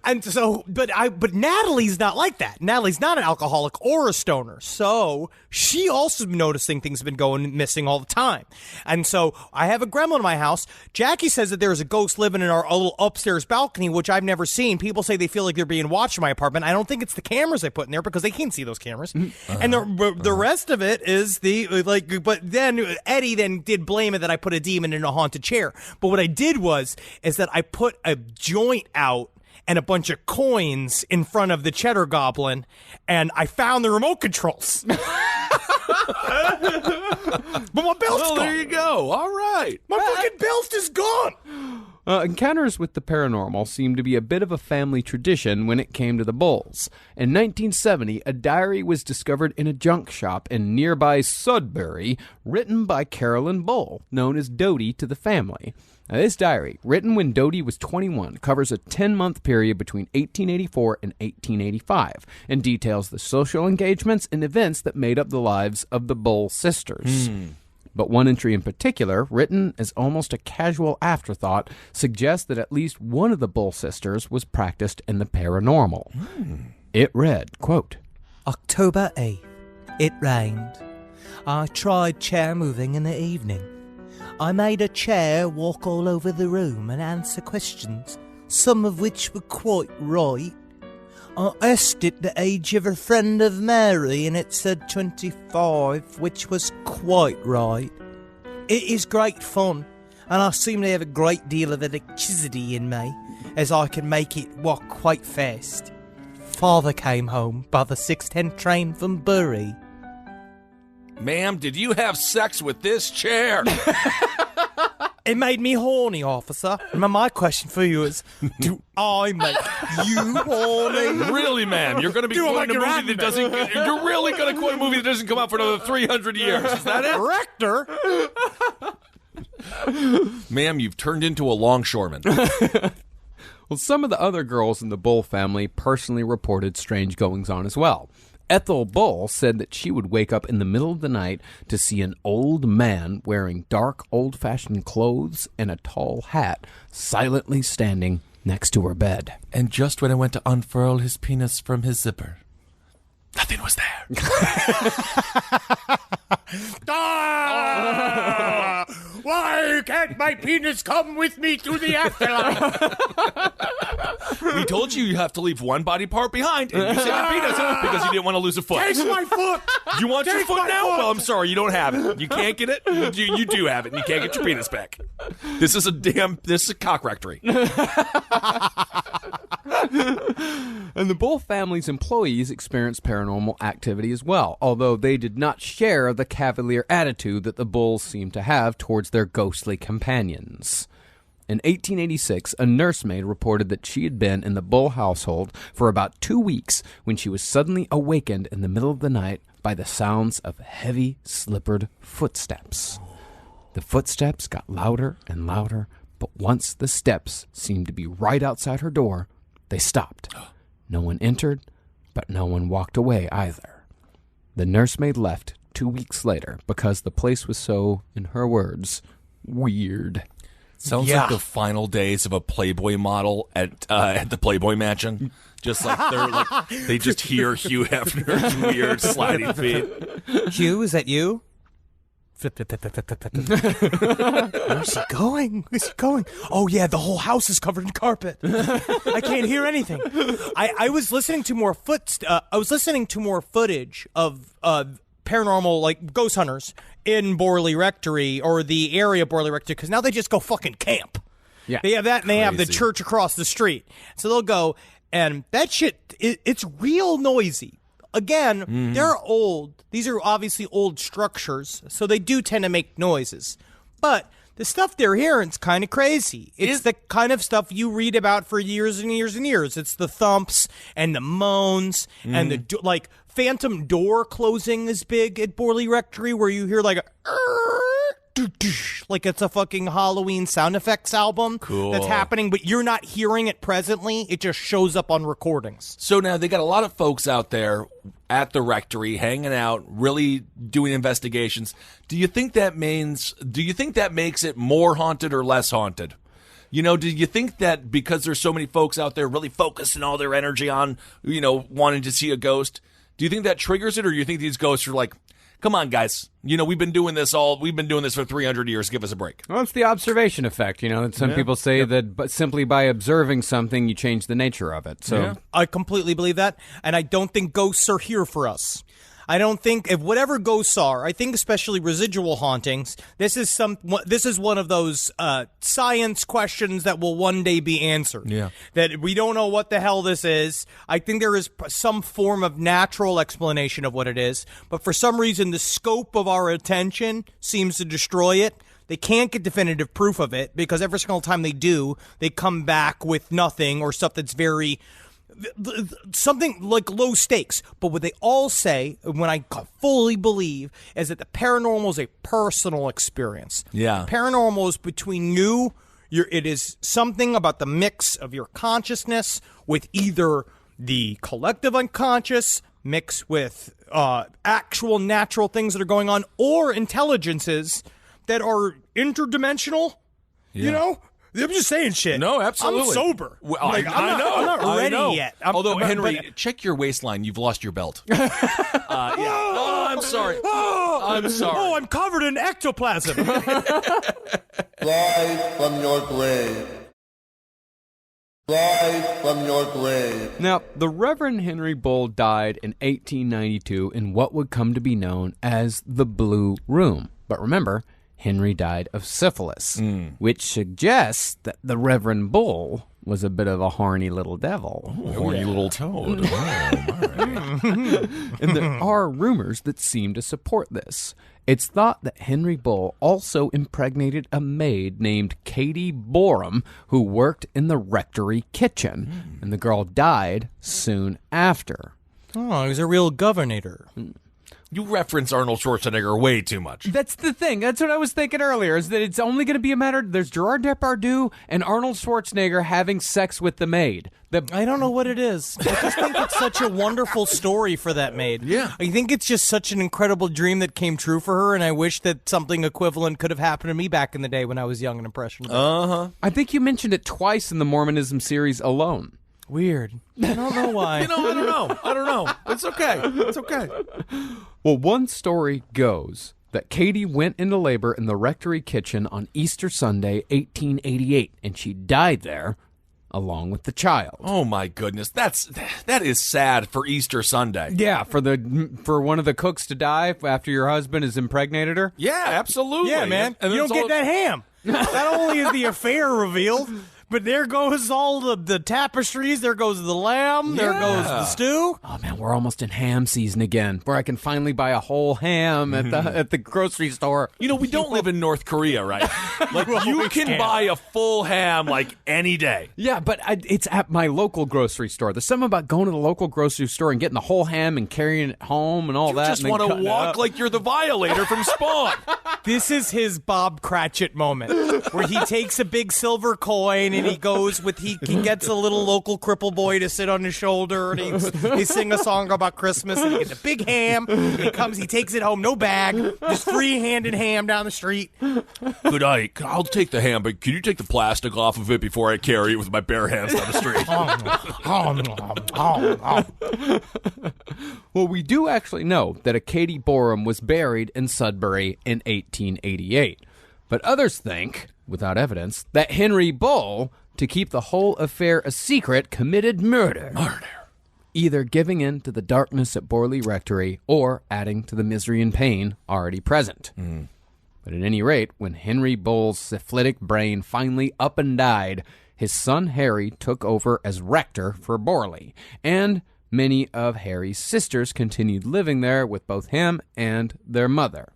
And so, but Natalie's not like that. Natalie's not an alcoholic or a stoner, so she also been noticing things have been going missing all the time. And so I have a gremlin in my house. Jackie says that there's a ghost living in our little upstairs balcony, which I've never seen. People say they feel like they're being watched in my apartment. I don't think it's the cameras they put in there because they can't see those cameras. And the rest of it is but then Eddie then did blame it that I put a demon in a haunted chair. But what I did is that I put a joint out and a bunch of coins in front of the cheddar goblin, and I found the remote controls. But my belt's gone. There you go. All right. My fucking belt is gone. Encounters with the paranormal seemed to be a bit of a family tradition when it came to the Bulls. In 1970, a diary was discovered in a junk shop in nearby Sudbury, written by Carolyn Bull, known as Dodie to the family. Now, this diary, written when Dodie was 21, covers a 10-month period between 1884 and 1885 and details the social engagements and events that made up the lives of the Bull sisters. But one entry in particular, written as almost a casual afterthought, suggests that at least one of the Bull sisters was practiced in the paranormal. It read, quote, October 8th. It rained. I tried chair moving in the evening. I made a chair walk all over the room and answer questions, some of which were quite right. I asked it the age of a friend of Mary, and it said 25, which was quite right. It is great fun, and I seem to have a great deal of electricity in me, as I can make it walk quite fast. Father came home by the 6:10 train from Bury. Ma'am, did you have sex with this chair? It made me horny, officer. My question for you is, do I make you horny? Really, ma'am? You're going to be quoting a movie that doesn't... You're really going to quote a movie that doesn't come out for another 300 years. Is that it? Rector? Ma'am, you've turned into a longshoreman. Well, some of the other girls in the Bull family personally reported strange goings-on as well. Ethel Bull said that she would wake up in the middle of the night to see an old man wearing dark, old-fashioned clothes and a tall hat silently standing next to her bed. And just when I went to unfurl his penis from his zipper, nothing was there. Why can't my penis come with me to the afterlife? We told you have to leave one body part behind, and you said your penis because you didn't want to lose a foot. Take my foot! You want your Take foot my now? foot! Well, I'm sorry, you don't have it. You can't get it. You do have it, and you can't get your penis back. This is a cock rectory. And the Bull family's employees experienced paranormal activity as well, although they did not share the cavalier attitude that the Bulls seemed to have towards their ghostly companions. In 1886, a nursemaid reported that she had been in the Bull household for about 2 weeks when she was suddenly awakened in the middle of the night by the sounds of heavy, slippered footsteps. The footsteps got louder and louder, but once the steps seemed to be right outside her door, they stopped. No one entered, but no one walked away either. The nursemaid left 2 weeks later because the place was so, in her words, weird. Sounds like the final days of a Playboy model at the Playboy Mansion. Just like they just hear Hugh Hefner's weird sliding feet. Hugh, is that you? Flip, flip, flip, flip, flip, flip, flip. Where's he going? Where's he going? Oh, yeah, the whole house is covered in carpet. I can't hear anything. I was listening to more footage of paranormal, like, ghost hunters in Borley Rectory, or the area of Borley Rectory, because now they just go fucking camp. Yeah. They have that, and they have the Crazy. church across the street. So they'll go, and that shit, it's real noisy. Again, they're old. These are obviously old structures, so they do tend to make noises. But the stuff they're hearing is kind of crazy. It's the kind of stuff you read about for years and years and years. It's the thumps and the moans and the, like, phantom door closing is big at Borley Rectory, where you hear like a like it's a fucking Halloween sound effects album that's happening, but you're not hearing it presently. It just shows up on recordings. So now they got a lot of folks out there at the rectory hanging out, really doing investigations. Do you think that makes it more haunted or less haunted? You know, do you think that because there's so many folks out there really focusing all their energy on, you know, wanting to see a ghost, do you think that triggers it, or do you think these ghosts are like, come on, guys, you know, we've been doing this for 300 years. Give us a break. Well, it's the observation effect, you know. Some people say that but simply by observing something, you change the nature of it. So I completely believe that, and I don't think ghosts are here for us. I don't think, if whatever ghosts are, I think especially residual hauntings, this is one of those science questions that will one day be answered. Yeah. That we don't know what the hell this is. I think there is some form of natural explanation of what it is, but for some reason the scope of our attention seems to destroy it. They can't get definitive proof of it, because every single time they do, they come back with nothing or stuff that's very... something like low stakes. But what they all say, when I fully believe, is that the paranormal is a personal experience. Yeah. Paranormal is between you. It is something about the mix of your consciousness with either the collective unconscious mixed with actual natural things that are going on, or intelligences that are interdimensional. You know? I'm just saying shit. No, absolutely. I'm sober. Well, I know. I'm not ready yet. Although, Henry, check your waistline. You've lost your belt. Yeah. Oh, I'm sorry. I'm sorry. Oh, I'm covered in ectoplasm. Rise from your grave. Rise from your grave. Now, the Reverend Henry Bull died in 1892 in what would come to be known as the Blue Room. But remember, Henry died of syphilis, which suggests that the Reverend Bull was a bit of a horny little devil. Horny little toad. And there are rumors that seem to support this. It's thought that Henry Bull also impregnated a maid named Katie Borum, who worked in the rectory kitchen, and the girl died soon after. Oh, he was a real governor. You reference Arnold Schwarzenegger way too much. That's the thing. That's what I was thinking earlier, is that it's only going to be a matter, there's Gerard Depardieu and Arnold Schwarzenegger having sex with the maid. I don't know what it is. I just think it's such a wonderful story for that maid. Yeah. I think it's just such an incredible dream that came true for her, and I wish that something equivalent could have happened to me back in the day when I was young and impressionable. Uh-huh. I think you mentioned it twice in the Mormonism series alone. Weird. I don't know why. I don't know. It's okay. It's okay. Well, one story goes that Katie went into labor in the rectory kitchen on Easter Sunday, 1888, and she died there along with the child. Oh my goodness, that is sad for Easter Sunday. Yeah, for one of the cooks to die after your husband has impregnated her. Yeah, absolutely. Yeah, man. And You don't it's all- get that ham. Not only is the affair revealed, but there goes all the tapestries, there goes the lamb, there goes the stew. Oh man, we're almost in ham season again, where I can finally buy a whole ham at the grocery store. You know, we don't live in North Korea, right? Like, you can buy a full ham, like, any day. Yeah, but it's at my local grocery store. There's something about going to the local grocery store and getting the whole ham and carrying it home and all You that. just and then want to cutting it walk up. like you're the Violator from Spawn. This is his Bob Cratchit moment, where he takes a big silver coin and he goes with he gets a little local cripple boy to sit on his shoulder, and they sing a song about Christmas, and he gets a big ham. And he takes it home, no bag, just free-handed ham down the street. I'll take the ham, but can you take the plastic off of it before I carry it with my bare hands down the street? Well, we do actually know that a Katie Borum was buried in Sudbury in 1888. But others think, without evidence, that Henry Bull, to keep the whole affair a secret, committed murder. Either giving in to the darkness at Borley Rectory or adding to the misery and pain already present. But at any rate, when Henry Bull's syphilitic brain finally up and died, his son Harry took over as rector for Borley, and many of Harry's sisters continued living there with both him and their mother.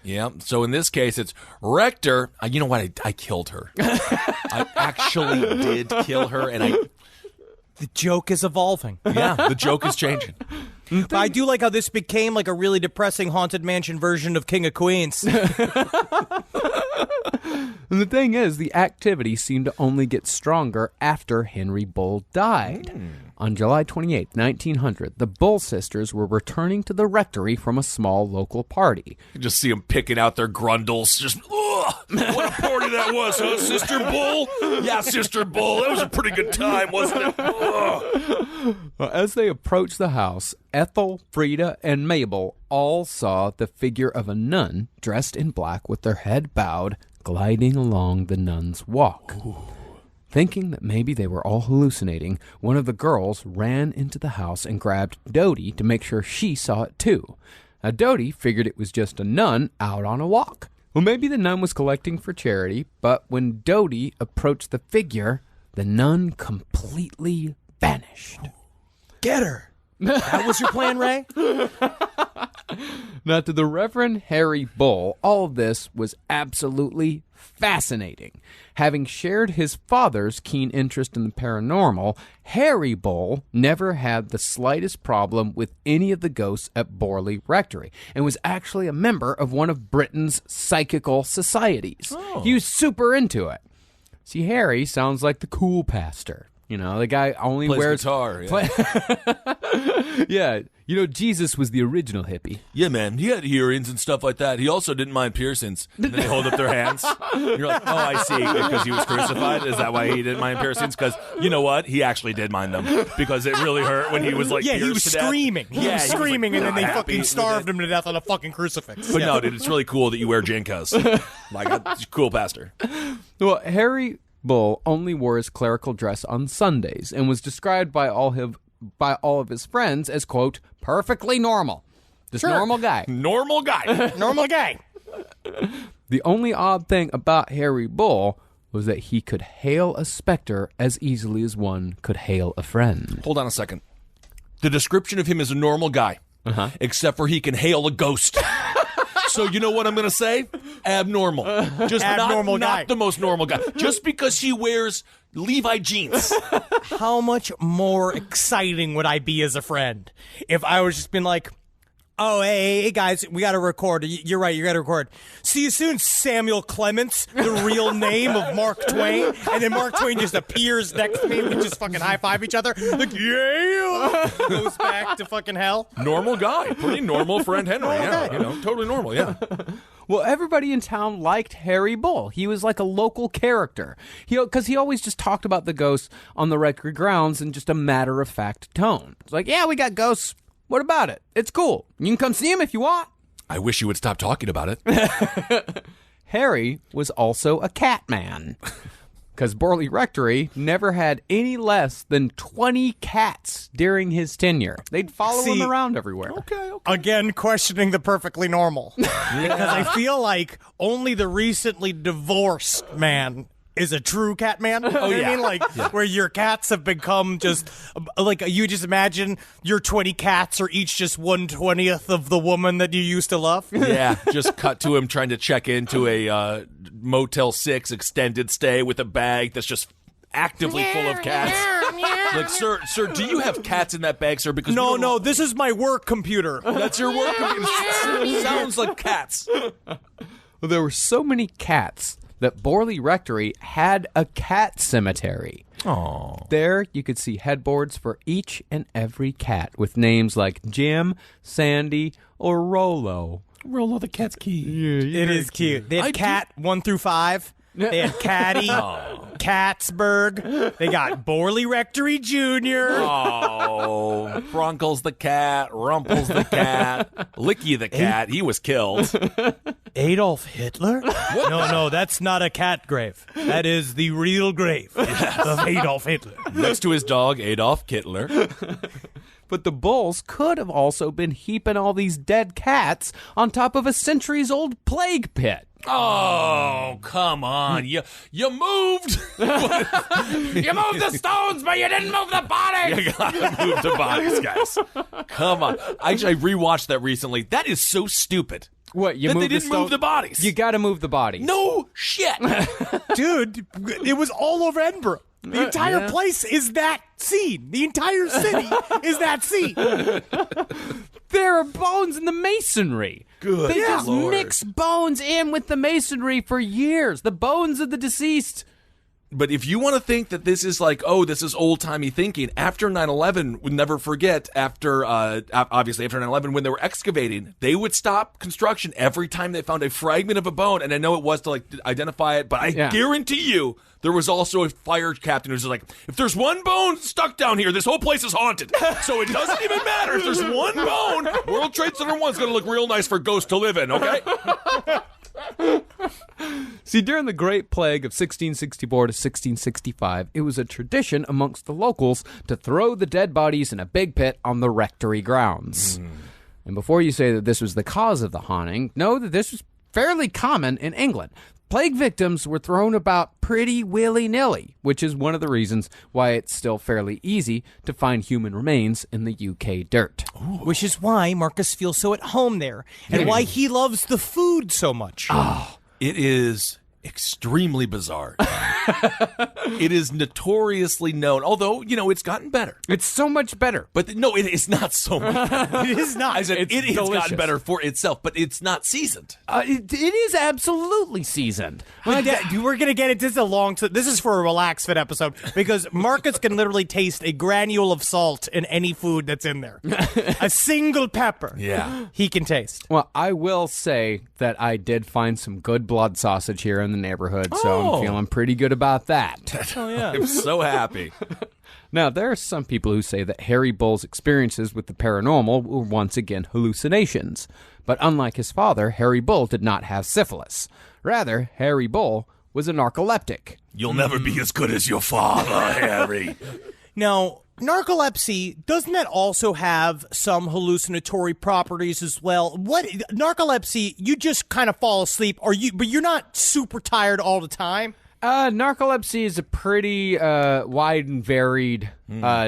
Yeah, so in this case, it's Rector. You know what? I killed her. I actually did kill her, and The joke is evolving. the joke is changing. But I do like how this became like a really depressing Haunted Mansion version of King of Queens. And the thing is, the activity seemed to only get stronger after Henry Bull died. On July 28, 1900, the Bull sisters were returning to the rectory from a small local party. You just see them picking out their grundles. Just, ugh, what a party that was, huh, Sister Bull? Yeah, Sister Bull. That was a pretty good time, wasn't it? Ugh. As they approached the house, Ethel, Frida, and Mabel all saw the figure of a nun dressed in black with their head bowed, gliding along the nun's walk. Thinking that maybe they were all hallucinating, one of the girls ran into the house and grabbed Dodie to make sure she saw it too. Now, Dodie figured it was just a nun out on a walk. Well, maybe the nun was collecting for charity, but when Dodie approached the figure, the nun completely vanished. Get her. That was your plan, Ray? Now, to the Reverend Harry Bull, all of this was absolutely fascinating. Having shared his father's keen interest in the paranormal, Harry Bull never had the slightest problem with any of the ghosts at Borley Rectory, and was actually a member of one of Britain's psychical societies. He was super into it. See, Harry sounds like the cool pastor. You know, the guy only Plays wears guitar. Yeah. Yeah, you know, Jesus was the original hippie. Yeah, man. He had earrings and stuff like that. He also didn't mind piercings. And then they hold up their hands. You're like, oh, I see. Because he was crucified? Is that why he didn't mind piercings? Because, you know what? He actually did mind them. Because it really hurt when he was like, Yeah, he was pierced to death. screaming. He was screaming, and then they not fucking happy starved with him to death on a fucking crucifix. But no, dude, it's really cool that you wear Jinkos. Like, a cool pastor. Well, Harry Bull only wore his clerical dress on Sundays and was described by all of his friends as, quote, perfectly normal. Just normal guy. Normal guy. Normal guy. The only odd thing about Harry Bull was that he could hail a specter as easily as one could hail a friend. Hold on a second. The description of him is a normal guy, except for he can hail a ghost. So you know what I'm going to say? Abnormal. Just Abnormal guy. Not the most normal guy. Just because he wears Levi jeans. How much more exciting would I be as a friend if I was just been like, oh, hey, guys, we got to record. You're right, you got to record. See you soon, Samuel Clements, the real name of Mark Twain. And then Mark Twain just appears next to me. We just fucking high-five each other. Like, yeah! Goes back to fucking hell. Normal guy. Pretty normal friend Henry. Yeah, totally normal, yeah. Well, everybody in town liked Harry Bull. He was like a local character. Because he always just talked about the ghosts on the rectory grounds in just a matter-of-fact tone. It's like, yeah, we got ghosts. What about it? It's cool. You can come see him if you want. I wish you would stop talking about it. Harry was also a cat man. Because Borley Rectory never had any less than 20 cats during his tenure. They'd follow him around everywhere. Okay. Again, questioning the perfectly normal. Because I feel like only the recently divorced man is a true cat man. Oh, yeah. I mean? Like, where your cats have become just, like, you just imagine your 20 cats are each just 1/20th of the woman that you used to love. Yeah, just cut to him trying to check into a Motel 6 extended stay with a bag that's just actively full of cats. Like, sir, do you have cats in that bag, sir? Because no, this is my work computer. That's your work computer. Sounds like cats. Well, there were so many cats that Borley Rectory had a cat cemetery. Aww. There, you could see headboards for each and every cat with names like Jim, Sandy, or Rollo. Rollo the cat's cute. It is cute. They had cat 1 through 5. They had Catty, Catsburg. They got Borley Rectory Jr. Oh, Broncos the cat, Rumples the cat, Licky the cat. He was killed. Adolf Hitler? No, that's not a cat grave. That is the real grave of Adolf Hitler. Next to his dog, Adolf Hitler. But the Bulls could have also been heaping all these dead cats on top of a centuries-old plague pit. Oh, come on. You moved. You moved the stones, but you didn't move the bodies. You gotta move the bodies, guys. Come on. Actually, I rewatched that recently. That is so stupid. What, you that moved they didn't move the bodies. You gotta move the bodies. No shit. Dude, it was all over Edinburgh. The entire place is that scene. The entire city is that scene. There are bones in the masonry. Good. They just Lord. mix bones in with the masonry for years. The bones of the deceased. But if you want to think that this is like, oh, this is old-timey thinking, after 9/11, we'll never forget, obviously after 9/11, when they were excavating, they would stop construction every time they found a fragment of a bone. And I know it was to, like, identify it, but I guarantee you there was also a fire captain who's just like, if there's one bone stuck down here, this whole place is haunted. So it doesn't even matter. If there's one bone, World Trade Center 1's going to look real nice for ghosts to live in, okay? See, during the Great Plague of 1664 to 1665, it was a tradition amongst the locals to throw the dead bodies in a big pit on the rectory grounds. And before you say that this was the cause of the haunting, know that this was fairly common in England. Plague victims were thrown about pretty willy-nilly, which is one of the reasons why it's still fairly easy to find human remains in the UK dirt. Ooh. Which is why Marcus feels so at home there, and why he loves the food so much. Oh, it is extremely bizarre. It is notoriously known, although, it's gotten better. It's so much better. But no, it is not so much better. It is not. I said it has gotten better for itself, but it's not seasoned. It is absolutely seasoned. We're going to get it. This is for a Relax Fit episode, because Marcus can literally taste a granule of salt in any food that's in there. A single pepper. Yeah. He can taste. Well, I will say that I did find some good blood sausage here in the neighborhood, so I'm feeling pretty good about that. Oh, yeah. I'm so happy. Now, there are some people who say that Harry Bull's experiences with the paranormal were once again hallucinations. But unlike his father, Harry Bull did not have syphilis. Rather, Harry Bull was a narcoleptic. You'll never be as good as your father, Harry. Now, narcolepsy, doesn't that also have some hallucinatory properties as well? What narcolepsy, you just kind of fall asleep, but you're not super tired all the time? Narcolepsy is a pretty wide and varied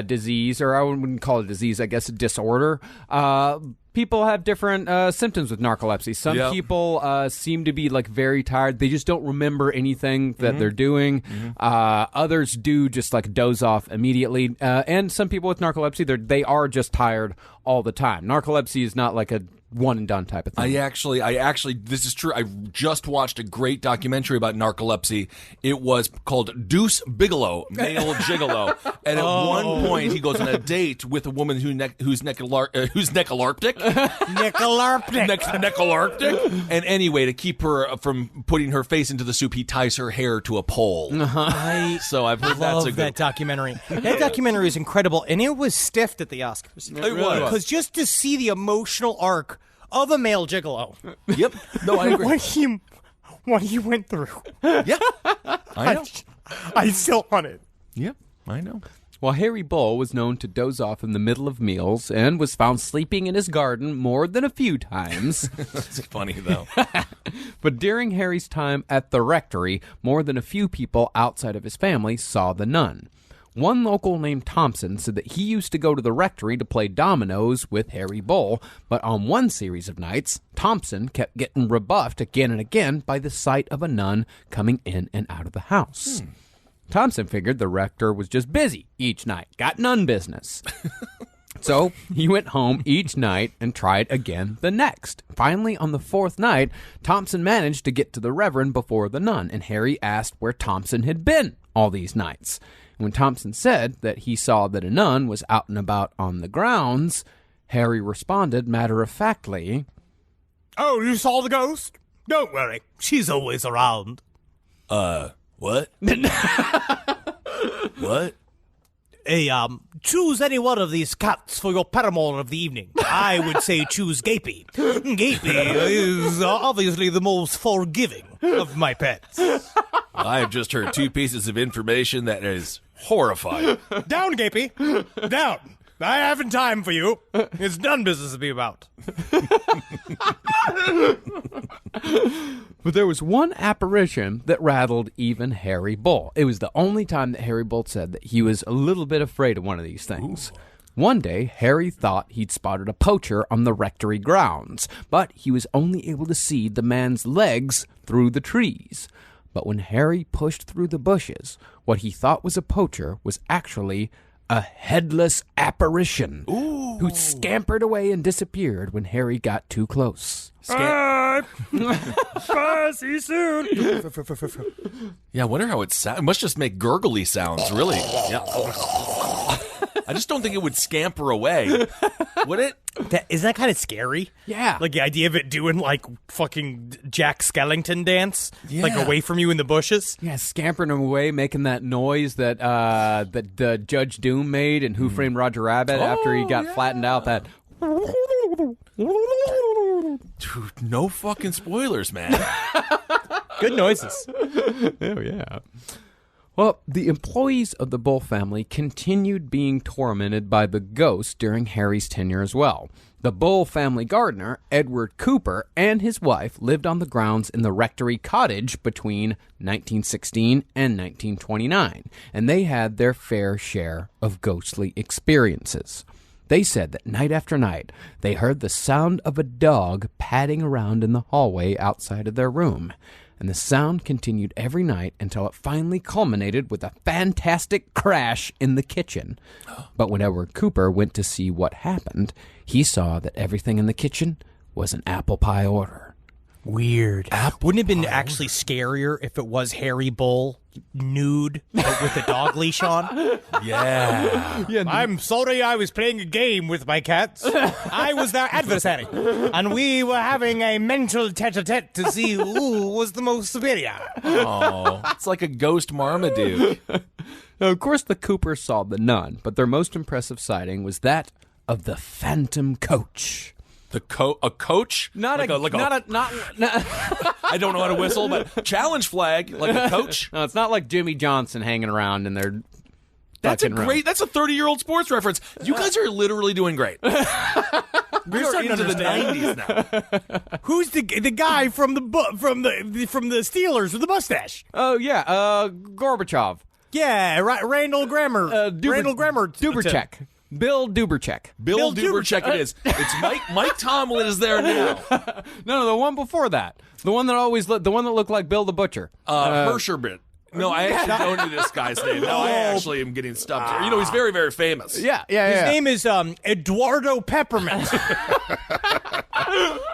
disease, or I wouldn't call it a disease, I guess a disorder. People have different symptoms with narcolepsy. Some people seem to be like very tired. They just don't remember anything that they're doing. Others do just like doze off immediately. And some people with narcolepsy, they are just tired all the time. Narcolepsy is not like a one and done type of thing. I actually, this is true. I just watched a great documentary about narcolepsy. It was called Deuce Bigelow, Male Gigolo. And at one point, he goes on a date with a woman who's necalarctic. Necalarctic. And anyway, to keep her from putting her face into the soup, he ties her hair to a pole. So I've heard that's a good that documentary. That documentary is incredible, and it was stiffed at the Oscars. It was. Because just to see the emotional arc of a male gigolo. Yep. No, I agree. What he went through. Yeah. I know. I still want it. Yep. I know. While Harry Bull was known to doze off in the middle of meals and was found sleeping in his garden more than a few times. That's funny, though. But during Harry's time at the rectory, more than a few people outside of his family saw the nun. One local named Thompson said that he used to go to the rectory to play dominoes with Harry Bull, but on one series of nights, Thompson kept getting rebuffed again and again by the sight of a nun coming in and out of the house. Thompson figured the rector was just busy each night, got nun business. So he went home each night and tried again the next. Finally, on the fourth night, Thompson managed to get to the reverend before the nun, and Harry asked where Thompson had been all these nights. When Thompson said that he saw that a nun was out and about on the grounds, Harry responded matter-of-factly, Oh, you saw the ghost? Don't worry, she's always around. What? What? Hey, choose any one of these cats for your paramour of the evening. I would say choose Gapey. Gapey is obviously the most forgiving of my pets. I have just heard two pieces of information that is horrifying. Down, Gapey. Down. I haven't time for you. It's done business to be about. But there was one apparition that rattled even Harry Bull. It was the only time that Harry Bull said that he was a little bit afraid of one of these things. Ooh. One day, Harry thought he'd spotted a poacher on the rectory grounds, but he was only able to see the man's legs through the trees. But when Harry pushed through the bushes, what he thought was a poacher was actually a headless apparition who scampered away and disappeared when Harry got too close. Bye. See you soon. Yeah, I wonder how it sounds. It must just make gurgly sounds, really. Yeah. I just don't think it would scamper away. Would it? Isn't that kind of scary? Yeah. Like the idea of it doing like fucking Jack Skellington dance, Yeah. like away from you in the bushes. Yeah, scampering away, making that noise that that Judge Doom made in Who Framed Roger Rabbit after he got flattened out. That. Dude, no fucking spoilers, man. Good noises. Oh, yeah. Well, the employees of the Bull family continued being tormented by the ghost during Harry's tenure as well. The Bull family gardener, Edward Cooper, and his wife lived on the grounds in the rectory cottage between 1916 and 1929, and they had their fair share of ghostly experiences. They said that night after night, they heard the sound of a dog padding around in the hallway outside of their room. And the sound continued every night until it finally culminated with a fantastic crash in the kitchen. But when Edward Cooper went to see what happened, he saw that everything in the kitchen was an apple pie order. Weird. Wouldn't it have been actually scarier if it was Harry Bull nude but with a dog leash on? Yeah. I'm sorry I was playing a game with my cats. I was their adversary, and we were having a mental tete-a-tete to see who was the most superior. Oh, it's like a ghost Marmaduke. Now, of course, the Coopers saw the nun, but their most impressive sighting was that of the Phantom Coach. A coach? Not I don't know how to whistle, but challenge flag, like a coach. No, it's not like Jimmy Johnson hanging around in their. That's a 30-year-old sports reference. You guys are literally doing great. We're into the 90s now. Who's the guy from the Steelers with the mustache? Oh yeah, Gorbachev. Yeah, Randall Grammer. Randall Grammer. Dubercheck. Bill Dubercheck. Bill Dubercheck it is. It's Mike Tomlin is there now. No, the one before that. The one that looked like Bill the Butcher. Hersherbit. No, I actually don't know this guy's name. No, I actually am getting stumped here. You know, he's very, very famous. Yeah. His name is Eduardo Peppermint.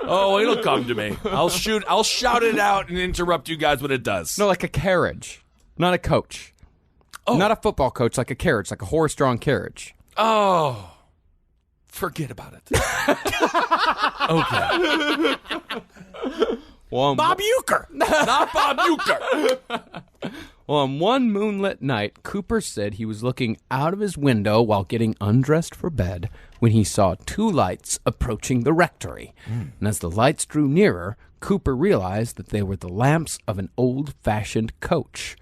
Oh, it'll come to me. I'll shout it out and interrupt you guys when it does. No, like a carriage, not a coach. Oh. Not a football coach, like a carriage, like a horse-drawn carriage. Oh, forget about it. Okay. Well, Bob Uecker. Not Bob Uecker. Well, on one moonlit night, Cooper said he was looking out of his window while getting undressed for bed when he saw two lights approaching the rectory. And as the lights drew nearer, Cooper realized that they were the lamps of an old-fashioned coach.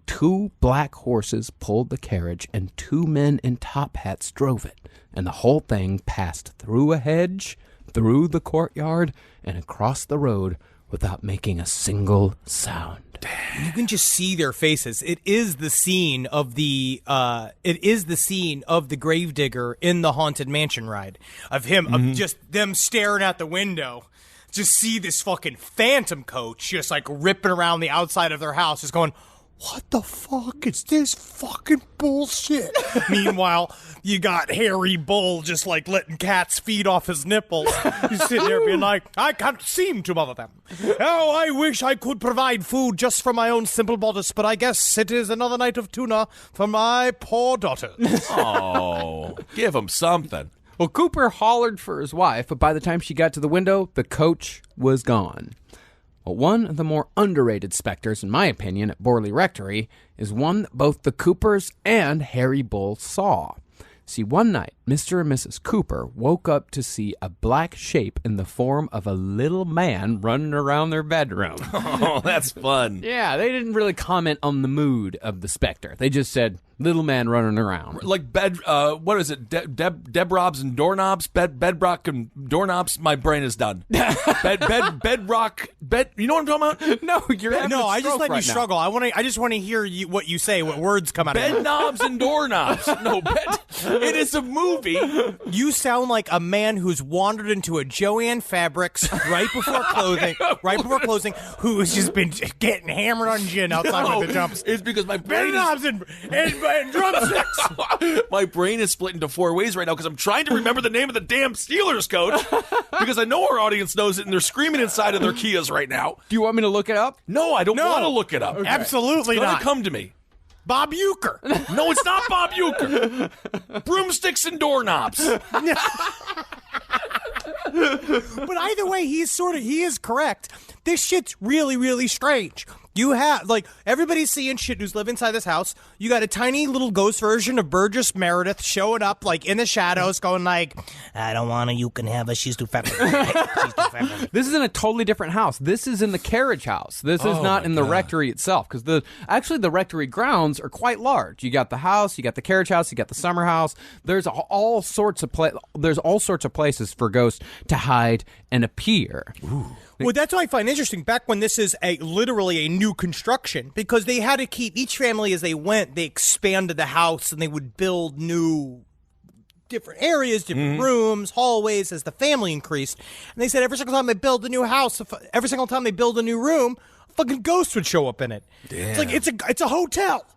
2 black horses pulled the carriage, and 2 men in top hats drove it. And the whole thing passed through a hedge, through the courtyard, and across the road without making a single sound. You can just see their faces. It is the scene of the gravedigger in the Haunted Mansion ride of him, of just them staring out the window. Just see this fucking phantom coach just like ripping around the outside of their house, just going, what the fuck is this fucking bullshit? Meanwhile, you got Harry Bull just like letting cats feed off his nipples. He's sitting there being like, I can't seem to mother them. Oh, I wish I could provide food just for my own simple bodice, but I guess it is another night of tuna for my poor daughters. Oh, give him something. Well, Cooper hollered for his wife, but by the time she got to the window, the coach was gone. But one of the more underrated specters, in my opinion, at Borley Rectory is one that both the Coopers and Harry Bull saw. See, one night, Mr. and Mrs. Cooper woke up to see a black shape in the form of a little man running around their bedroom. Oh, that's fun. Yeah, they didn't really comment on the mood of the specter. They just said, little man running around. Like what is it? Debrobs and doorknobs? Bedrock and doorknobs? My brain is done. Bedrock. You know what I'm talking about? No, you're having a I just stroke let you right now. struggle. I just want to hear what you say, what words come out of Bed it. knobs and doorknobs. No, it is a movie. You sound like a man who's wandered into a Joanne Fabrics right before closing, who has just been getting hammered on gin outside with the jumps. It's because my brain Knobs and drumsticks. My brain is split into 4 ways right now because I'm trying to remember the name of the damn Steelers coach because I know our audience knows it and they're screaming inside of their Kias right now. Do you want me to look it up? No, I don't want to look it up. Okay. Absolutely it's gonna not. Come to me. Bob Uecker. No, it's not Bob Uecker. Broomsticks and doorknobs. But either way, he is correct. This shit's really, really strange. You have, everybody's seeing shit who's live inside this house. You got a tiny little ghost version of Burgess Meredith showing up, in the shadows, going I don't want her, you can have her, she's too fat. This is in a totally different house. This is in the carriage house. This is not in the rectory itself, because the rectory grounds are quite large. You got the house, you got the carriage house, you got the summer house. There's all sorts of places for ghosts to hide and appear. Ooh. Well, that's what I find interesting. Back when this is literally a new construction, because they had to keep each family as they went. They expanded the house and they would build new, different areas, different rooms, hallways as the family increased. And they said every single time they build a new house, every single time they build a new room, a fucking ghost would show up in it. Damn. It's a hotel.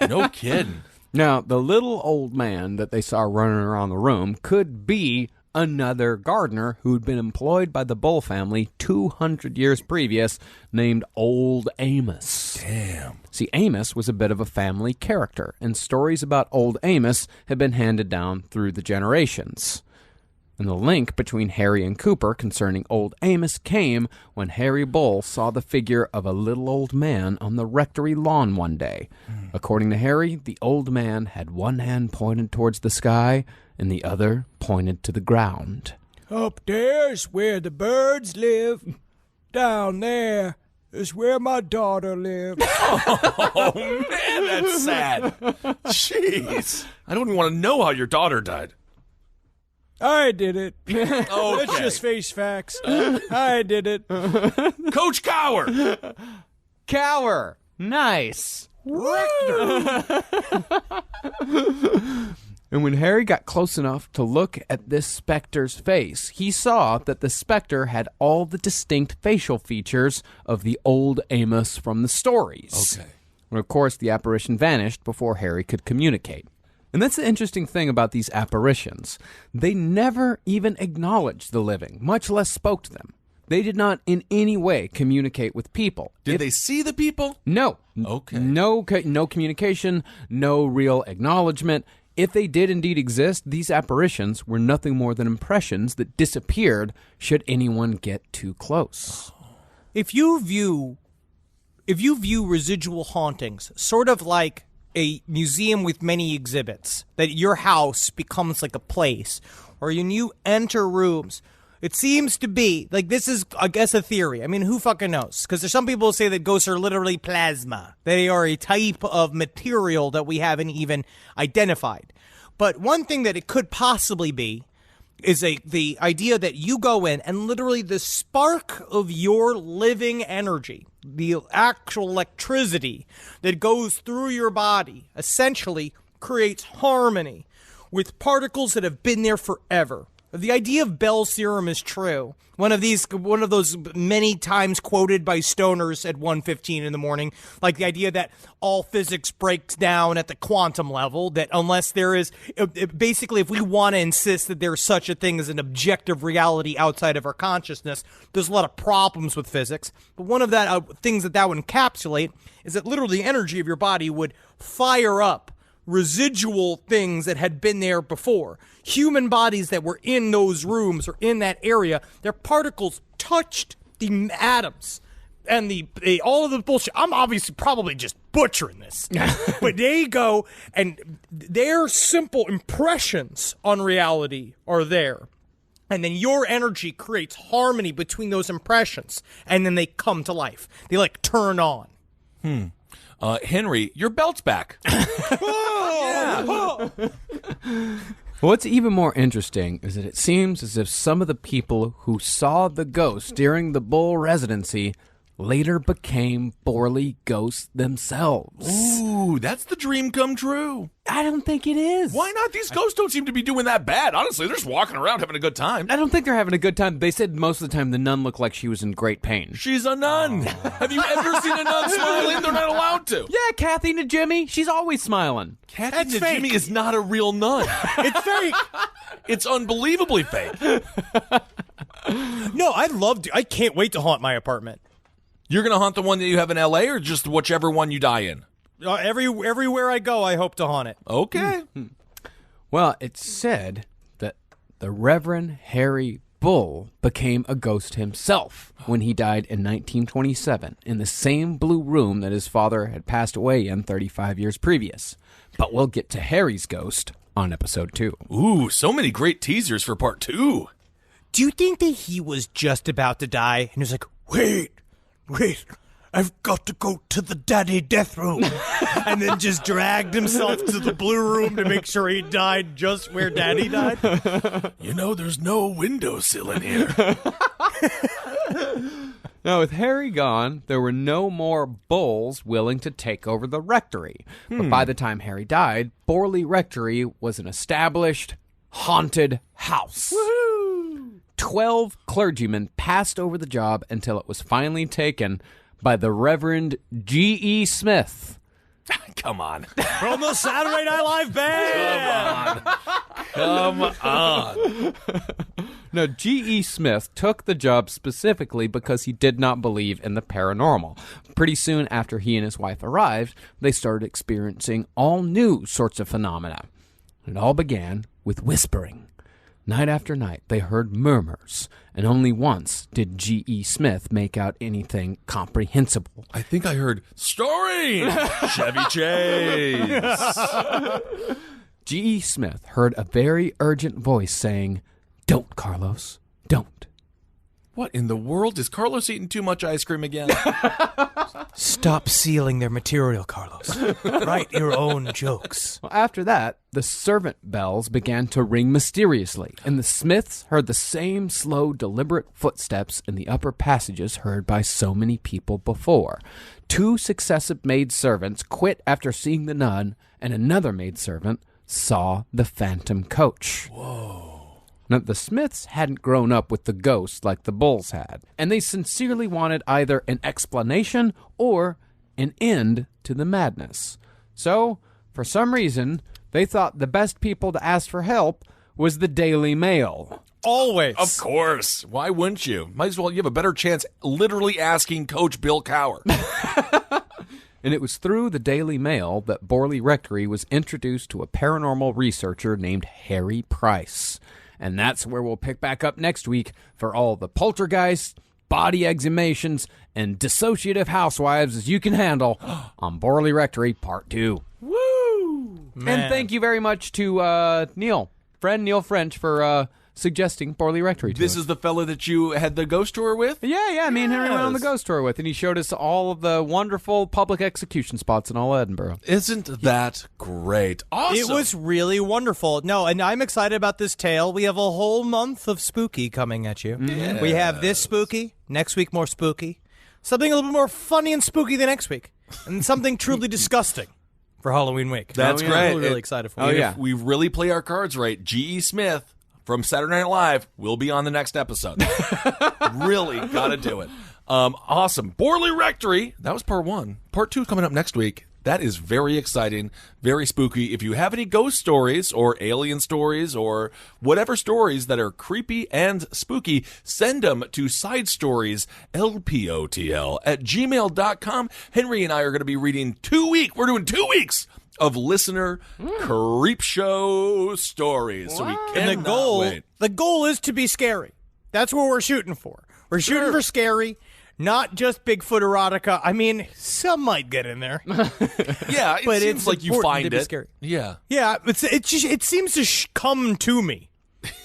No kidding. Now, the little old man that they saw running around the room could be another gardener who'd been employed by the Bull family 200 years previous, named Old Amos. Damn. See, Amos was a bit of a family character, and stories about Old Amos had been handed down through the generations. And the link between Harry and Cooper concerning Old Amos came when Harry Bull saw the figure of a little old man on the rectory lawn one day. According to Harry, the old man had one hand pointed towards the sky and the other pointed to the ground. Up there's where the birds live. Down there is where my daughter lives. Oh, man, that's sad. Jeez. I don't even want to know how your daughter died. I did it. Okay. Let's just face facts. I did it. Coach Cower. Cower. Nice. And when Harry got close enough to look at this specter's face, he saw that the specter had all the distinct facial features of the Old Amos from the stories. Okay. And of course, the apparition vanished before Harry could communicate. And that's the interesting thing about these apparitions. They never even acknowledged the living, much less spoke to them. They did not in any way communicate with people. Did they see the people? No. Okay. No communication, no real acknowledgement. If they did indeed exist, these apparitions were nothing more than impressions that disappeared should anyone get too close. If you view residual hauntings sort of like a museum with many exhibits, that your house becomes like a place, or when you enter rooms, it seems to be like, this is, I guess, a theory. I mean, who fucking knows? Because there's some people who say that ghosts are literally plasma. They are a type of material that we haven't even identified. But one thing that it could possibly be is the idea that you go in and literally the spark of your living energy, the actual electricity that goes through your body, essentially creates harmony with particles that have been there forever. The idea of Bell's theorem is true. One of those many times quoted by stoners at 1:15 in the morning, like the idea that all physics breaks down at the quantum level, that unless there is, basically, if we want to insist that there's such a thing as an objective reality outside of our consciousness, there's a lot of problems with physics. But one of that things that would encapsulate is that literally the energy of your body would fire up residual things that had been there before. Human bodies that were in those rooms or in that area, their particles touched the atoms and the all of the bullshit. I'm obviously probably just butchering this, but they go and their simple impressions on reality are there. And then your energy creates harmony between those impressions, and then they come to life. They like turn on. Henry, your belt's back. What's even more interesting is that it seems as if some of the people who saw the ghost during the Bull residency later became Borley ghosts themselves. Ooh, that's the dream come true. I don't think it is. Why not? These ghosts don't seem to be doing that bad. Honestly, they're just walking around having a good time. I don't think they're having a good time. They said most of the time the nun looked like she was in great pain. She's a nun. Have you ever seen a nun smiling? They're not allowed to. Yeah, Kathy and Jimmy, she's always smiling. Kathy and Jimmy is not a real nun. It's fake. It's unbelievably fake. No, I can't wait to haunt my apartment. You're going to haunt the one that you have in L.A. or just whichever one you die in? Everywhere I go, I hope to haunt it. Okay. Well, it's said that the Reverend Harry Bull became a ghost himself when he died in 1927 in the same blue room that his father had passed away in 35 years previous. But we'll get to Harry's ghost on episode 2. Ooh, so many great teasers for part 2. Do you think that he was just about to die and he was like, wait, I've got to go to the daddy death room, and then just dragged himself to the blue room to make sure he died just where daddy died? You know, there's no windowsill in here. Now, with Harry gone, there were no more Bulls willing to take over the rectory. But by the time Harry died, Borley Rectory was an established, haunted house. Woohoo! 12 clergymen passed over the job until it was finally taken by the Reverend G.E. Smith. Come on. From the Saturday Night Live band! Come on. Now, G.E. Smith took the job specifically because he did not believe in the paranormal. Pretty soon after he and his wife arrived, they started experiencing all new sorts of phenomena. It all began with whispering. Night after night, they heard murmurs, and only once did G.E. Smith make out anything comprehensible. I think I heard, story! Chevy Chase! G.E. Smith heard a very urgent voice saying, Don't, Carlos. Don't. What in the world? Is Carlos eating too much ice cream again? Stop sealing their material, Carlos. Write your own jokes. Well, after that, the servant bells began to ring mysteriously, and the Smiths heard the same slow, deliberate footsteps in the upper passages heard by so many people before. 2 successive maidservants quit after seeing the nun, and another maidservant saw the phantom coach. Whoa. Now, the Smiths hadn't grown up with the ghost like the Bulls had, and they sincerely wanted either an explanation or an end to the madness. So, for some reason, they thought the best people to ask for help was the Daily Mail. Always. Of course. Why wouldn't you? Might as well. You have a better chance literally asking Coach Bill Cower. And it was through the Daily Mail that Borley Rectory was introduced to a paranormal researcher named Harry Price. And that's where we'll pick back up next week for all the poltergeists, body exhumations, and dissociative housewives as you can handle on Borley Rectory Part 2. Woo! Man. And thank you very much to Neil French, for suggesting Borley Rectory to This us. is the fella that you had the ghost tour with? Yeah, me and Henry went on the Yes. ghost tour with, and he showed us all of the wonderful public execution spots in all Edinburgh. Isn't that great? Awesome. It was really wonderful. No, and I'm excited about this tale. We have a whole month of spooky coming at you. Yes. We have this spooky, next week more spooky, something a little bit more funny and spooky the next week, and something truly disgusting for Halloween week. That's I'm great. really excited for Oh, it. yeah. If we really play our cards right, G.E. Smith from Saturday Night Live will be on the next episode. Really gotta do it. Awesome. Borley Rectory. That was part 1. Part 2 coming up next week. That is very exciting, very spooky. If you have any ghost stories or alien stories or whatever stories that are creepy and spooky, send them to sidestories@lpotl@gmail.com. Henry and I are going to be reading we're doing 2 weeks of listener creep show stories. So we And cannot wait. the goal is to be scary. That's what we're shooting for. We're shooting for scary, not just Bigfoot erotica. I mean, some might get in there. Yeah, it But seems it's like you important find to be it. scary. Yeah. Yeah, it seems to come to me.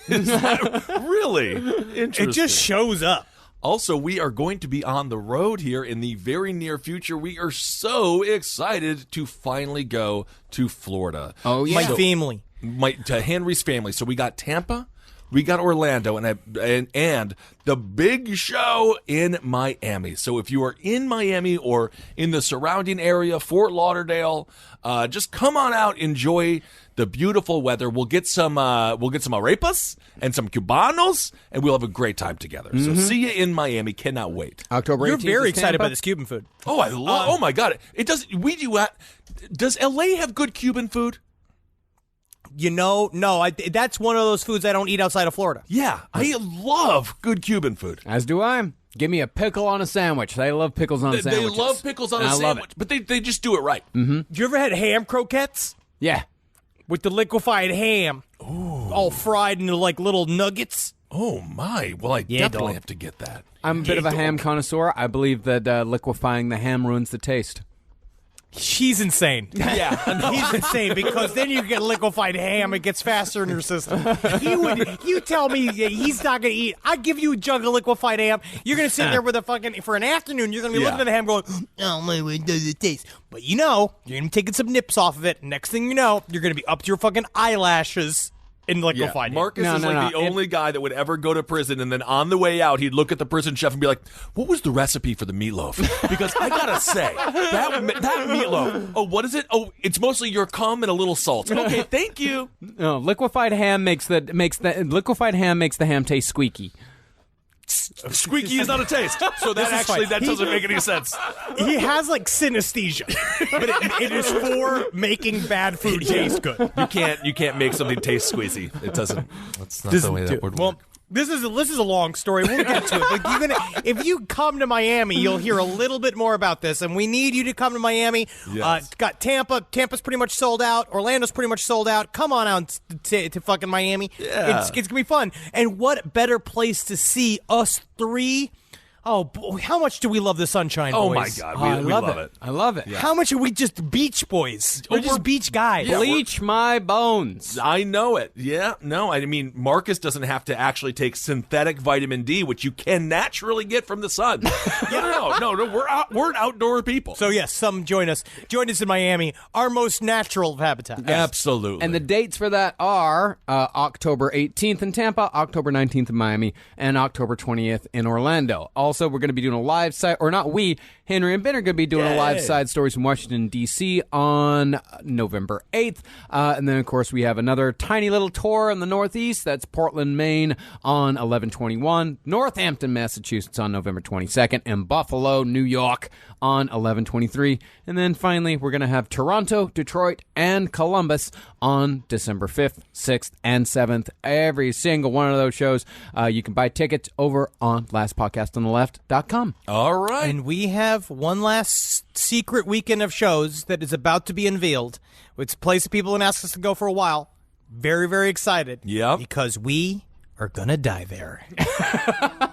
Really? Interesting. It just shows up. Also, we are going to be on the road here in the very near future. We are so excited to finally go to Florida. Oh, yeah. My family. To Henry's family. So we got Tampa, we got Orlando, and the big show in Miami. So if you are in Miami or in the surrounding area, Fort Lauderdale, just come on out, enjoy the beautiful weather. We'll get some arepas and some cubanos, and we'll have a great time together. So see you in Miami. Cannot wait. October 18th. You're very is excited Tampa. by this Cuban food. Oh, I love. Oh my God! It does. Does LA have good Cuban food? You know, no, that's one of those foods I don't eat outside of Florida. Yeah, I love good Cuban food. As do I. Give me a pickle on a sandwich. They love pickles on They sandwiches. love pickles on And a I love sandwich, it. but they just do it right. You ever had ham croquettes Yeah. with the liquefied ham all fried into like little nuggets? Oh my! Well, I Yeah, definitely dog. have to get that. I'm a bit of a ham connoisseur. I believe that liquefying the ham ruins the taste. He's insane. Yeah, He's insane because then you get liquefied ham. It gets faster in your system. You tell me he's not going to eat. I give you a jug of liquefied ham. You're going to sit there with for an afternoon. You're going to be looking at the ham going, oh, my, what does it taste? But you're going to be taking some nips off of it. Next thing you know, you're going to be up to your fucking eyelashes in liquefied ham. Marcus No, is no, like no. the only guy that would ever go to prison, and then on the way out, he'd look at the prison chef and be like, "What was the recipe for the meatloaf?" Because I gotta say, that meatloaf. Oh, what is it? Oh, it's mostly your cum and a little salt. Okay, thank you. No, liquefied ham makes the ham taste squeaky. Squeaky is not a taste, so that is actually fine. that doesn't make any sense. He has like synesthesia, but it is for making bad food taste good. You can't make something taste squeezy. It doesn't. That's not the way that would Well, work. this is a long story. We'll get to it. But if you come to Miami, you'll hear a little bit more about this. And we need you to come to Miami. Yes. Got Tampa. Tampa's pretty much sold out. Orlando's pretty much sold out. Come on out to fucking Miami. Yeah. It's gonna be fun. And what better place to see us three Oh, boy, how much do we love the Sunshine Oh, Boys? my God. I We love it. I love it. How much are we just Beach Boys? We're just beach guys. Yeah, Bleach my bones. I know it. Yeah, no, I mean, Marcus doesn't have to actually take synthetic vitamin D, which you can naturally get from the sun. No, we're outdoor people. So, yes, join us. Join us in Miami, our most natural habitat. Absolutely. And the dates for that are October 18th in Tampa, October 19th in Miami, and October 20th in Orlando. Also, we're going to be doing a live side, or not we, Henry and Ben are going to be doing a live side stories from Washington, D.C. on November 8th. And then, of course, we have another tiny little tour in the Northeast. That's Portland, Maine on 11/21, Northampton, Massachusetts on November 22nd, and Buffalo, New York on 11/23. And then finally, we're going to have Toronto, Detroit, and Columbus on December 5th, 6th, and 7th. Every single one of those shows. You can buy tickets over on lastpodcastontheleft.com. All right. And we have one last secret weekend of shows that is about to be unveiled. It's a place that people have asked us to go for a while. Very, very excited. Yep. Because we are going to die there.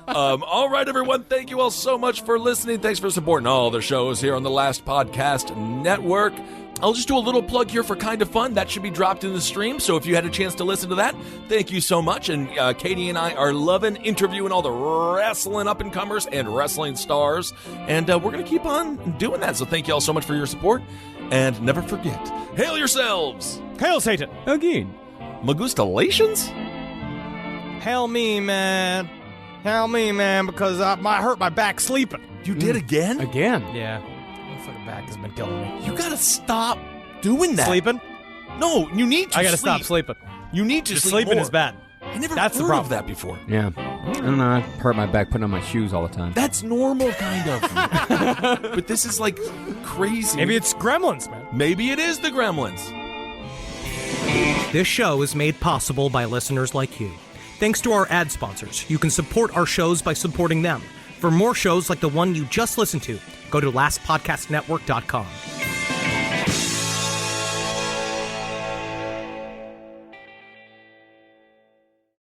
All right, everyone. Thank you all so much for listening. Thanks for supporting all the shows here on the Last Podcast Network. I'll just do a little plug here for Kind of Fun. That should be dropped in the stream, so if you had a chance to listen to that, thank you so much. And Katie and I are loving interviewing all the wrestling up-and-comers and wrestling stars, and we're going to keep on doing that, so thank you all so much for your support. And never forget, hail yourselves! Hail Satan! Again. Magustalations? Hail me, man. Hail me, man, because I hurt my back sleeping. You did again? Again. Yeah. My fucking back has been killing me. You gotta stop doing that. Sleeping? No, you need to I gotta sleep. stop sleeping. You need to Just sleep sleeping more. is bad. I never That's the heard problem. of that before. Yeah. I don't know. I hurt my back putting on my shoes all the time. That's normal, kind of. But this is like crazy. Maybe it's gremlins, man. Maybe it is the Gremlins. This show is made possible by listeners like you. Thanks to our ad sponsors, you can support our shows by supporting them. For more shows like the one you just listened to, go to lastpodcastnetwork.com.